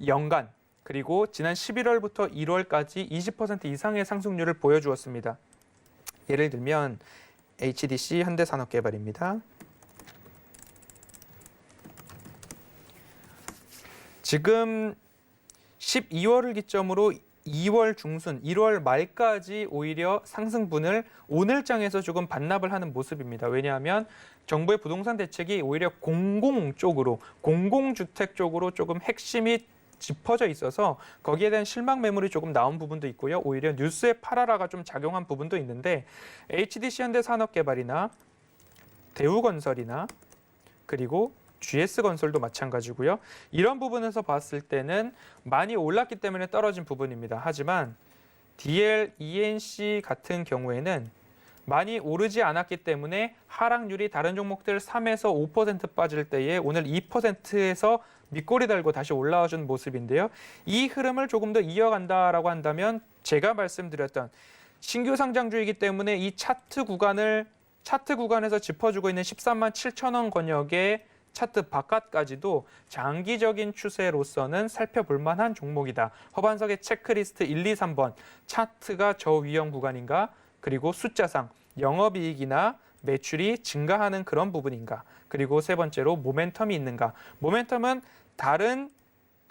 연간 그리고 지난 11월부터 1월까지 20% 이상의 상승률을 보여주었습니다. 예를 들면 HDC 현대산업개발입니다. 지금 12월을 기점으로 2월 중순, 1월 말까지 오히려 상승분을 오늘장에서 조금 반납을 하는 모습입니다. 왜냐하면 정부의 부동산 대책이 오히려 공공 쪽으로, 공공주택 쪽으로 조금 핵심이 짚어져 있어서 거기에 대한 실망 매물이 조금 나온 부분도 있고요. 오히려 뉴스에 팔아라가 좀 작용한 부분도 있는데 HDC 현대산업개발이나 대우건설이나 그리고 GS건설도 마찬가지고요. 이런 부분에서 봤을 때는 많이 올랐기 때문에 떨어진 부분입니다. 하지만 DLENC 같은 경우에는 많이 오르지 않았기 때문에 하락률이 다른 종목들 3에서 5% 빠질 때에 오늘 2%에서 밑꼬리 달고 다시 올라와준 모습인데요. 이 흐름을 조금 더 이어간다라고 한다면 제가 말씀드렸던 신규 상장주이기 때문에 이 차트 구간에서 짚어주고 있는 13만 7천 원 권역의 차트 바깥까지도 장기적인 추세로서는 살펴볼 만한 종목이다. 허반석의 체크리스트 1, 2, 3번 차트가 저위험 구간인가? 그리고 숫자상 영업이익이나 매출이 증가하는 그런 부분인가? 그리고 세 번째로 모멘텀이 있는가? 모멘텀은 다른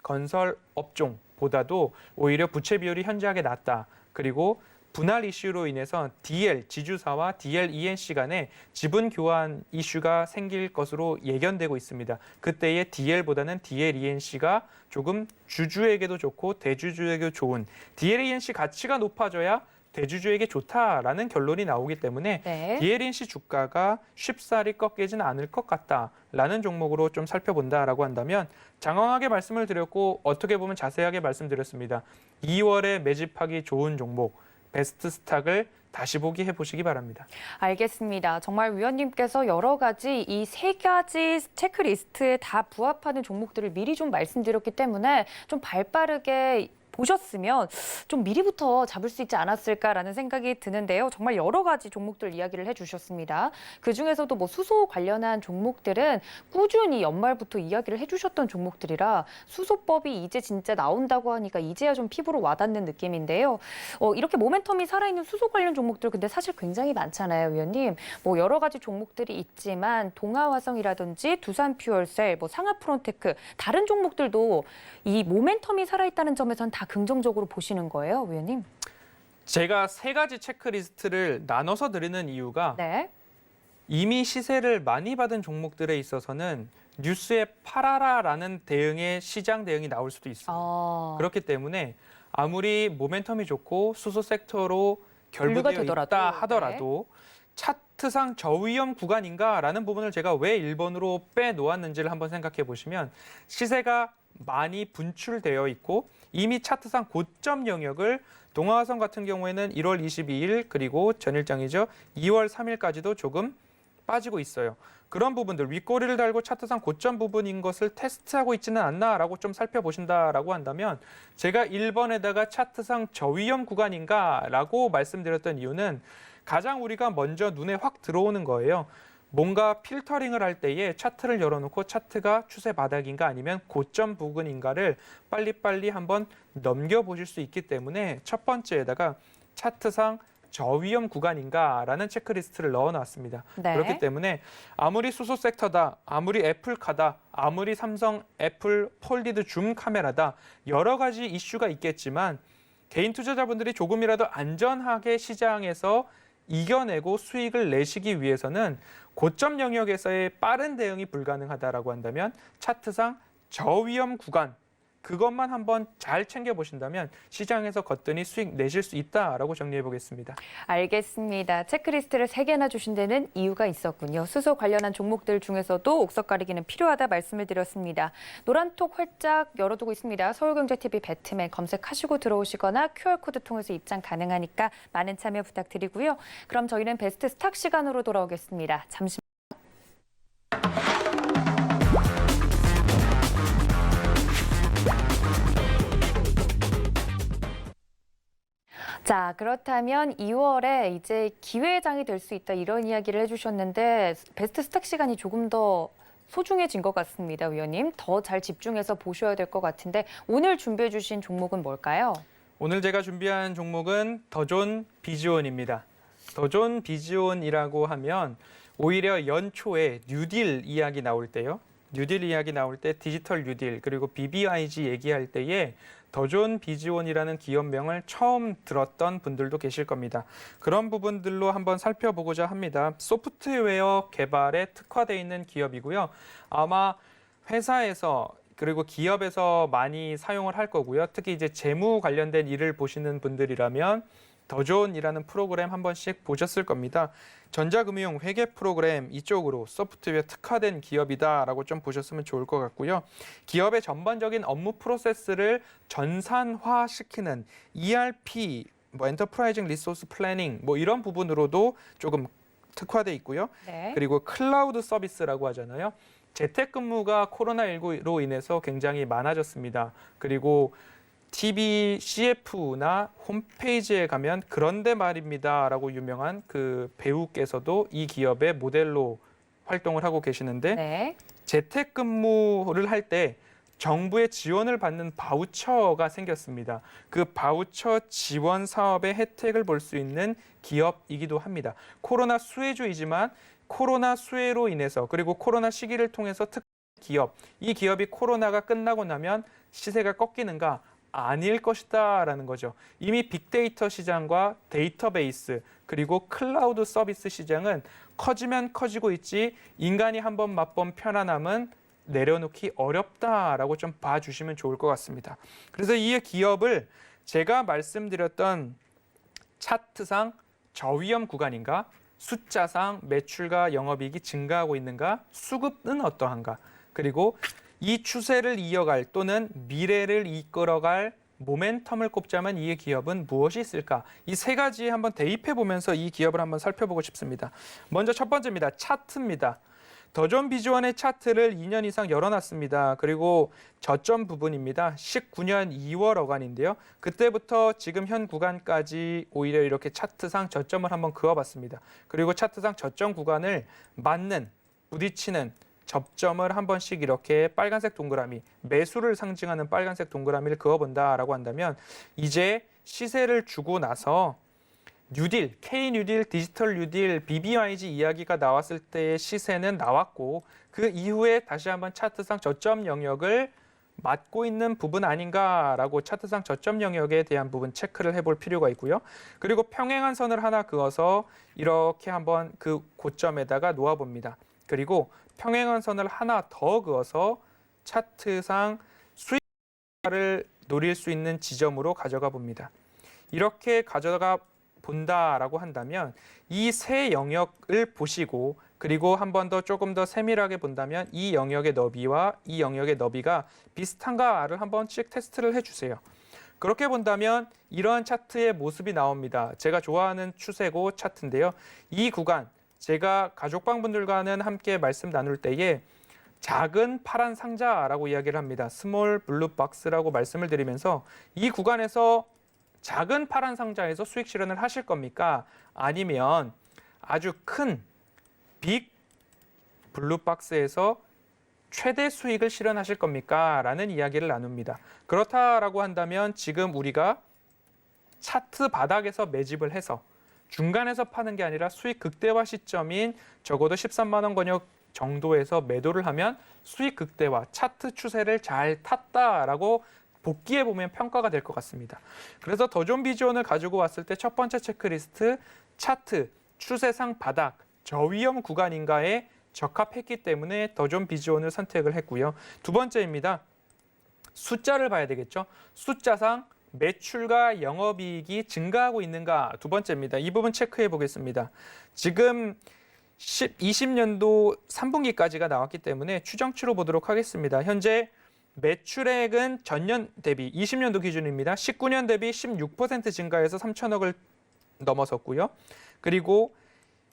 건설 업종보다도 오히려 부채 비율이 현저하게 낮다. 그리고 분할 이슈로 인해서 지주사와 DLENC 간에 지분 교환 이슈가 생길 것으로 예견되고 있습니다. 그때의 DL보다는 DLENC가 조금 주주에게도 좋고 대주주에게도 좋은 DLENC 가치가 높아져야 대주주에게 좋다라는 결론이 나오기 때문에 네. DLENC 주가가 쉽사리 꺾이지는 않을 것 같다라는 종목으로 좀 살펴본다라고 한다면 장황하게 말씀을 드렸고 어떻게 보면 자세하게 말씀드렸습니다. 2월에 매집하기 좋은 종목 베스트 스탁을 다시 보기 해보시기 바랍니다. 알겠습니다. 정말 위원님께서 여러 가지 이 세 가지 체크리스트에 다 부합하는 종목들을 미리 좀 말씀드렸기 때문에 좀 발빠르게 보셨으면 좀 미리부터 잡을 수 있지 않았을까라는 생각이 드는데요. 정말 여러 가지 종목들 이야기를 해주셨습니다. 그중에서도 뭐 수소 관련한 종목들은 꾸준히 연말부터 이야기를 해주셨던 종목들이라 수소법이 이제 진짜 나온다고 하니까 이제야 좀 피부로 와닿는 느낌인데요. 이렇게 모멘텀이 살아있는 수소 관련 종목들 근데 사실 굉장히 많잖아요, 위원님. 뭐 여러 가지 종목들이 있지만 동아화성이라든지 두산퓨얼셀, 뭐 상하프론테크 다른 종목들도 이 모멘텀이 살아있다는 점에서는 다 긍정적으로 보시는 거예요, 위원님? 제가 세 가지 체크리스트를 나눠서 드리는 이유가 네. 이미 시세를 많이 받은 종목들에 있어서는 뉴스에 팔아라라는 시장 대응이 나올 수도 있습니다. 그렇기 때문에 아무리 모멘텀이 좋고 수소 섹터로 결부되어 있다 하더라도 차트상 저위험 구간인가라는 부분을 제가 왜 1번으로 빼놓았는지를 한번 생각해 보시면 시세가 많이 분출되어 있고 이미 차트상 고점 영역을 동아화성 같은 경우에는 1월 22일 그리고 전일장이죠. 2월 3일까지도 조금 빠지고 있어요. 그런 부분들 윗꼬리를 달고 차트상 고점 부분인 것을 테스트하고 있지는 않나라고 좀 살펴보신다라고 한다면 제가 1번에다가 차트상 저위험 구간인가라고 말씀드렸던 이유는 가장 우리가 먼저 눈에 확 들어오는 거예요. 뭔가 필터링을 할 때에 차트를 열어놓고 차트가 추세 바닥인가 아니면 고점 부근인가를 빨리빨리 한번 넘겨보실 수 있기 때문에 첫 번째에다가 차트상 저위험 구간인가라는 체크리스트를 넣어놨습니다. 네. 그렇기 때문에 아무리 수소 섹터다, 아무리 애플카다, 아무리 삼성, 애플, 폴디드 줌 카메라다 여러 가지 이슈가 있겠지만 개인 투자자분들이 조금이라도 안전하게 시장에서 이겨내고 수익을 내시기 위해서는 고점 영역에서의 빠른 대응이 불가능하다라고 한다면 차트상 저위험 구간 그것만 한번 잘 챙겨보신다면 시장에서 거뜬히 수익 내실 수 있다라고 정리해 보겠습니다. 알겠습니다. 체크리스트를 3개나 주신 데는 이유가 있었군요. 수소 관련한 종목들 중에서도 옥석 가리기는 필요하다 말씀을 드렸습니다. 노란톡 활짝 열어두고 있습니다. 서울경제TV 배트맨 검색하시고 들어오시거나 QR코드 통해서 입장 가능하니까 많은 참여 부탁드리고요. 그럼 저희는 베스트 스탁 시간으로 돌아오겠습니다. 잠시 자, 그렇다면 2월에 이제 기회장이 될 수 있다 이런 이야기를 해주셨는데 베스트 스탁 시간이 조금 더 소중해진 것 같습니다, 위원님. 더 잘 집중해서 보셔야 될 것 같은데 오늘 준비해 주신 종목은 뭘까요? 오늘 제가 준비한 종목은 더존 비즈온입니다. 더존 비즈온이라고 하면 오히려 연초에 뉴딜 이야기 나올 때요. 뉴딜 이야기 나올 때 디지털 뉴딜 그리고 BBIG 얘기할 때에 더존 비즈온이라는 기업명을 처음 들었던 분들도 계실 겁니다. 그런 부분들로 한번 살펴보고자 합니다. 소프트웨어 개발에 특화되어 있는 기업이고요. 아마 회사에서 그리고 기업에서 많이 사용을 할 거고요. 특히 이제 재무 관련된 일을 보시는 분들이라면 더존이라는 프로그램 한 번씩 보셨을 겁니다. 전자금융 회계 프로그램 이쪽으로 소프트웨어 특화된 기업이다라고 좀 보셨으면 좋을 것 같고요. 기업의 전반적인 업무 프로세스를 전산화시키는 ERP, 엔터프라이징 리소스 플래닝 이런 부분으로도 조금 특화돼 있고요. 네. 그리고 클라우드 서비스라고 하잖아요. 재택근무가 코로나19로 인해서 굉장히 많아졌습니다. 그리고 TV, CF나 홈페이지에 가면 그런데 말입니다라고 유명한 그 배우께서도 이 기업의 모델로 활동을 하고 계시는데 네. 재택근무를 할 때 정부의 지원을 받는 바우처가 생겼습니다. 그 바우처 지원 사업의 혜택을 볼 수 있는 기업이기도 합니다. 코로나 수혜주이지만 코로나 수혜로 인해서 그리고 코로나 시기를 통해서 기업, 이 기업이 코로나가 끝나고 나면 시세가 꺾이는가? 아닐 것이다라는 거죠. 이미 빅데이터 시장과 데이터베이스 그리고 클라우드 서비스 시장은 커지면 커지고 있지 인간이 한번 맛본 편안함은 내려놓기 어렵다라고 좀 봐주시면 좋을 것 같습니다. 그래서 이 기업을 제가 말씀드렸던 차트상 저위험 구간인가? 숫자상 매출과 영업이익이 증가하고 있는가? 수급은 어떠한가? 그리고 이 추세를 이어갈 또는 미래를 이끌어갈 모멘텀을 꼽자면 이 기업은 무엇이 있을까? 이 세 가지에 한번 대입해 보면서 이 기업을 한번 살펴보고 싶습니다. 먼저 첫 번째입니다. 차트입니다. 더존 비즈원의 차트를 2년 이상 열어놨습니다. 그리고 저점 부분입니다. 19년 2월 어간인데요. 그때부터 지금 현 구간까지 오히려 이렇게 차트상 저점을 한번 그어봤습니다. 그리고 차트상 저점 구간을 맞는, 부딪히는 접점을 한 번씩 이렇게 빨간색 동그라미, 매수를 상징하는 빨간색 동그라미를 그어본다라고 한다면 이제 시세를 주고 나서 뉴딜, K-뉴딜, 디지털 뉴딜, BBIG 이야기가 나왔을 때의 시세는 나왔고 그 이후에 다시 한번 차트상 저점 영역을 맞고 있는 부분 아닌가라고 차트상 저점 영역에 대한 부분 체크를 해볼 필요가 있고요. 그리고 평행한 선을 하나 그어서 이렇게 한번 그 고점에다가 놓아봅니다. 그리고 평행한 선을 하나 더 그어서 차트상 수익을 노릴 수 있는 지점으로 가져가 봅니다. 이렇게 가져가 본다라고 한다면 이 세 영역을 보시고 그리고 한 번 더 조금 더 세밀하게 본다면 이 영역의 너비와 이 영역의 너비가 비슷한가를 한 번씩 테스트를 해주세요. 그렇게 본다면 이러한 차트의 모습이 나옵니다. 제가 좋아하는 추세고 차트인데요. 이 구간 제가 가족방분들과는 함께 말씀 나눌 때에 작은 파란 상자라고 이야기를 합니다. 스몰 블루 박스라고 말씀을 드리면서 이 구간에서 작은 파란 상자에서 수익 실현을 하실 겁니까? 아니면 아주 큰 빅 블루 박스에서 최대 수익을 실현하실 겁니까? 라는 이야기를 나눕니다. 그렇다라고 한다면 지금 우리가 차트 바닥에서 매집을 해서 중간에서 파는 게 아니라 수익 극대화 시점인 적어도 13만 원 권역 정도에서 매도를 하면 수익 극대화, 차트 추세를 잘 탔다라고 복귀해 보면 평가가 될 것 같습니다. 그래서 더존 비즈원을 가지고 왔을 때 첫 번째 체크리스트, 차트, 추세상 바닥, 저위험 구간인가에 적합했기 때문에 더존 비즈원을 선택을 했고요. 두 번째입니다. 숫자를 봐야 되겠죠. 숫자상 매출과 영업이익이 증가하고 있는가 두 번째입니다. 이 부분 체크해 보겠습니다. 지금 20년도 3분기까지가 나왔기 때문에 추정치로 보도록 하겠습니다. 현재 매출액은 전년 대비 20년도 기준입니다. 19년 대비 16% 증가해서 3천억을 넘어섰고요. 그리고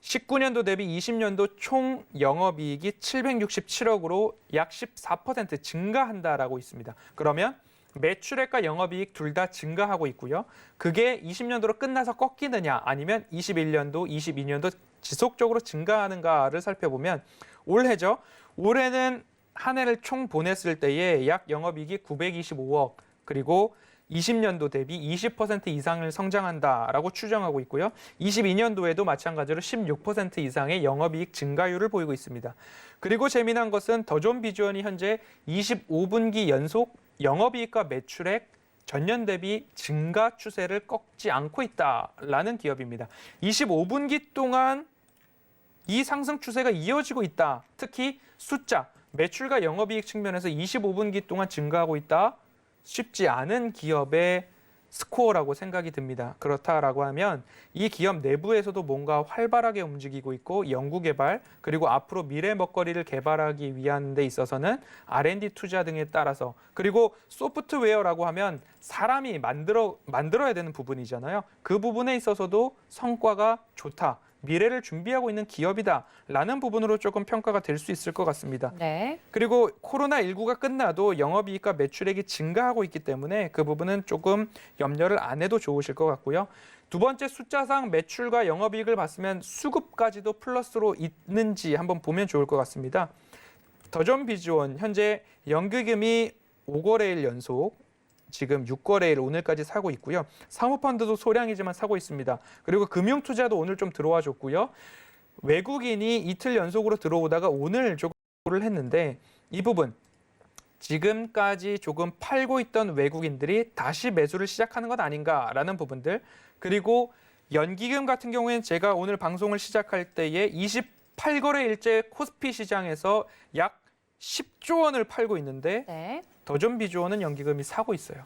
19년도 대비 20년도 총 영업이익이 767억으로 약 14% 증가한다라고 있습니다. 그러면 매출액과 영업이익 둘 다 증가하고 있고요. 그게 20년도로 끝나서 꺾이느냐 아니면 21년도, 22년도 지속적으로 증가하는가를 살펴보면 올해죠. 올해는 한 해를 총 보냈을 때에 약 영업이익이 925억 그리고 20년도 대비 20% 이상을 성장한다라고 추정하고 있고요. 22년도에도 마찬가지로 16% 이상의 영업이익 증가율을 보이고 있습니다. 그리고 재미난 것은 더존 비즈원이 현재 25분기 연속 영업이익과 매출액 전년 대비 증가 추세를 꺾지 않고 있다라는 기업입니다. 25분기 동안 이 상승 추세가 이어지고 있다. 특히 숫자, 매출과 영업이익 측면에서 25분기 동안 증가하고 있다. 쉽지 않은 기업의 스코어라고 생각이 듭니다. 그렇다라고 하면 이 기업 내부에서도 뭔가 활발하게 움직이고 있고 연구개발 그리고 앞으로 미래 먹거리를 개발하기 위한 데 있어서는 R&D 투자 등에 따라서 그리고 소프트웨어라고 하면 사람이 만들어야 되는 부분이잖아요. 그 부분에 있어서도 성과가 좋다. 미래를 준비하고 있는 기업이다라는 부분으로 조금 평가가 될 수 있을 것 같습니다. 네. 그리고 코로나19가 끝나도 영업이익과 매출액이 증가하고 있기 때문에 그 부분은 조금 염려를 안 해도 좋으실 것 같고요. 두 번째 숫자상 매출과 영업이익을 봤으면 수급까지도 플러스로 있는지 한번 보면 좋을 것 같습니다. 더존 비즈원 현재 연기금이 5거래일 연속 지금 6거래일 오늘까지 사고 있고요. 사모펀드도 소량이지만 사고 있습니다. 그리고 금융투자도 오늘 좀 들어와 줬고요. 외국인이 이틀 연속으로 들어오다가 오늘 조금을 했는데 이 부분 지금까지 조금 팔고 있던 외국인들이 다시 매수를 시작하는 것 아닌가라는 부분들 그리고 연기금 같은 경우에는 제가 오늘 방송을 시작할 때에 28거래일째 코스피 시장에서 약 10조 원을 팔고 있는데 네. 더존 비즈원은 연기금이 사고 있어요.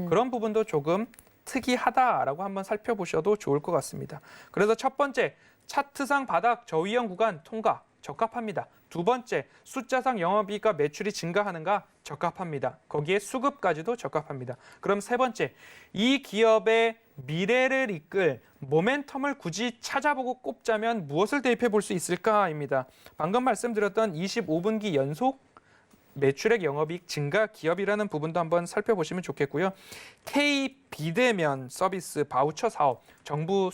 그런 부분도 조금 특이하다라고 한번 살펴보셔도 좋을 것 같습니다. 그래서 첫 번째, 차트상 바닥 저위험 구간 통과, 적합합니다. 두 번째, 숫자상 영업이익과 매출이 증가하는가 적합합니다. 거기에 수급까지도 적합합니다. 그럼 세 번째, 이 기업의 미래를 이끌 모멘텀을 굳이 찾아보고 꼽자면 무엇을 대입해 볼 수 있을까입니다. 방금 말씀드렸던 25분기 연속 매출액 영업이익 증가 기업이라는 부분도 한번 살펴보시면 좋겠고요. K 비대면 서비스 바우처 사업, 정부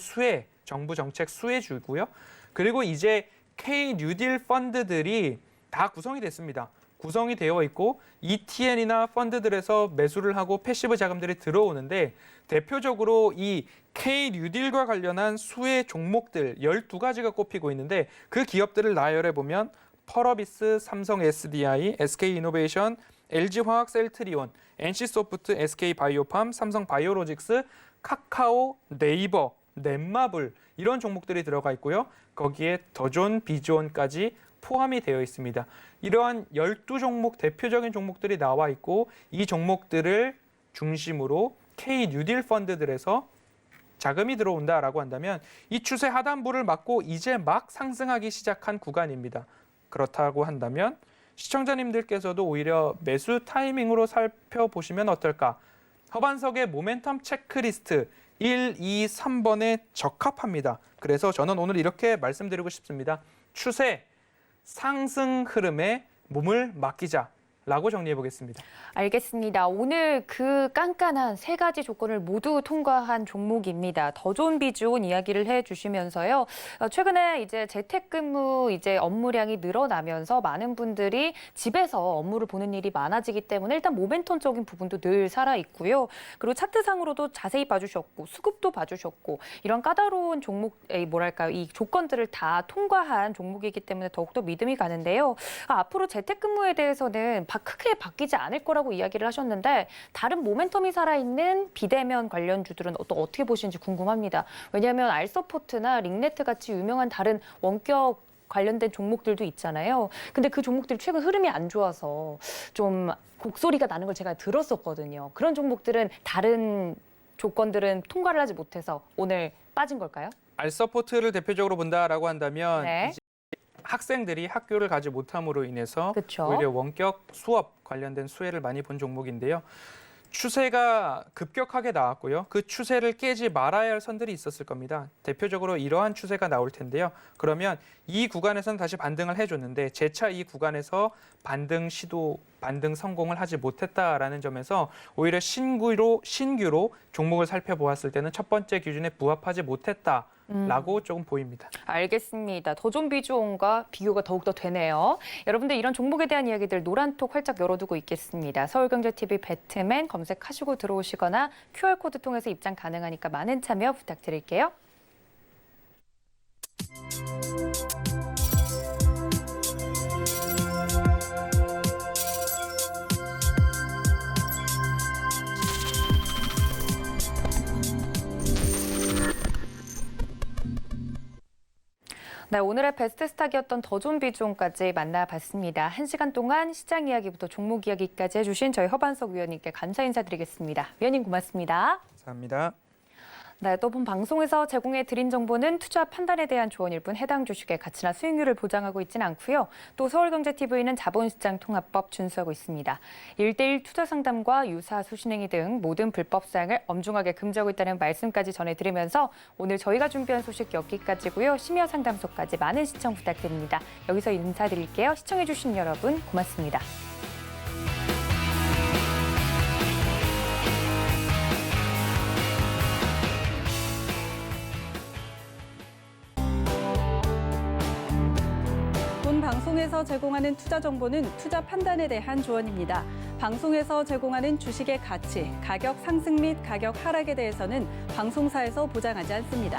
정책 수혜주고요. 그리고 이제 K 뉴딜 펀드들이 다 구성이 됐습니다. 구성이 되어 있고 ETN이나 펀드들에서 매수를 하고 패시브 자금들이 들어오는데 대표적으로 이 K 뉴딜과 관련한 수혜 종목들 12가지가 꼽히고 있는데 그 기업들을 나열해 보면 펄어비스, 삼성 SDI, SK이노베이션, LG화학 셀트리온, NC소프트, SK바이오팜, 삼성바이오로직스, 카카오, 네이버, 넷마블 이런 종목들이 들어가 있고요. 거기에 더존 비즈원까지 포함이 되어 있습니다. 이러한 12종목 대표적인 종목들이 나와 있고 이 종목들을 중심으로 K 뉴딜 펀드들에서 자금이 들어온다라고 한다면 이 추세 하단부를 맞고 이제 막 상승하기 시작한 구간입니다. 그렇다고 한다면 시청자님들께서도 오히려 매수 타이밍으로 살펴보시면 어떨까? 허반석의 모멘텀 체크리스트 1, 2, 3번에 적합합니다. 그래서 저는 오늘 이렇게 말씀드리고 싶습니다. 추세, 상승 흐름에 몸을 맡기자. 라고 정리해 보겠습니다. 알겠습니다. 오늘 그 깐깐한 세 가지 조건을 모두 통과한 종목입니다. 더 좋은 비 좋은 이야기를 해주시면서요. 최근에 이제 재택근무 이제 업무량이 늘어나면서 많은 분들이 집에서 업무를 보는 일이 많아지기 때문에 일단 모멘텀적인 부분도 늘 살아 있고요. 그리고 차트상으로도 자세히 봐주셨고 수급도 봐주셨고 이런 까다로운 종목, 뭐랄까요, 이 조건들을 다 통과한 종목이기 때문에 더욱더 믿음이 가는데요. 앞으로 재택근무에 대해서는 크게 바뀌지 않을 거라고 이야기를 하셨는데 다른 모멘텀이 살아있는 비대면 관련주들은 또 어떻게 보시는지 궁금합니다. 왜냐하면 알서포트나 링네트 같이 유명한 다른 원격 관련된 종목들도 있잖아요. 근데 그 종목들이 최근 흐름이 안 좋아서 좀 곡소리가 나는 걸 제가 들었었거든요. 그런 종목들은 다른 조건들은 통과를 하지 못해서 오늘 빠진 걸까요? 알서포트를 대표적으로 본다라고 한다면 네. 이제 학생들이 학교를 가지 못함으로 인해서 그쵸. 오히려 원격 수업 관련된 수혜를 많이 본 종목인데요. 추세가 급격하게 나왔고요. 그 추세를 깨지 말아야 할 선들이 있었을 겁니다. 대표적으로 이러한 추세가 나올 텐데요. 그러면 이 구간에서는 다시 반등을 해줬는데 재차 이 구간에서 반등 시도, 반등 성공을 하지 못했다라는 점에서 오히려 신규로 종목을 살펴보았을 때는 첫 번째 기준에 부합하지 못했다라고 조금 보입니다. 알겠습니다. 더 좋은 비주온과 비교가 더욱더 되네요. 여러분들 이런 종목에 대한 이야기들 노란톡 활짝 열어두고 있겠습니다. 서울경제TV 배트맨 검색하시고 들어오시거나 QR코드 통해서 입장 가능하니까 많은 참여 부탁드릴게요. 네, 오늘의 베스트 스탁이었던 더 좋은 비중까지 만나봤습니다. 1시간 동안 시장 이야기부터 종목 이야기까지 해주신 저희 허반석 위원님께 감사 인사드리겠습니다. 위원님 고맙습니다. 감사합니다. 네, 또 본 방송에서 제공해 드린 정보는 투자 판단에 대한 조언일 뿐 해당 주식의 가치나 수익률을 보장하고 있지는 않고요. 또 서울경제TV는 자본시장 통합법 준수하고 있습니다. 1:1 투자 상담과 유사 수신행위 등 모든 불법 사항을 엄중하게 금지하고 있다는 말씀까지 전해드리면서 오늘 저희가 준비한 소식 여기까지고요. 심야 상담소까지 많은 시청 부탁드립니다. 여기서 인사드릴게요. 시청해주신 여러분 고맙습니다. 본 방송에서 제공하는 투자 정보는 투자 판단에 대한 조언입니다. 방송에서 제공하는 주식의 가치, 가격 상승 및 가격 하락에 대해서는 방송사에서 보장하지 않습니다.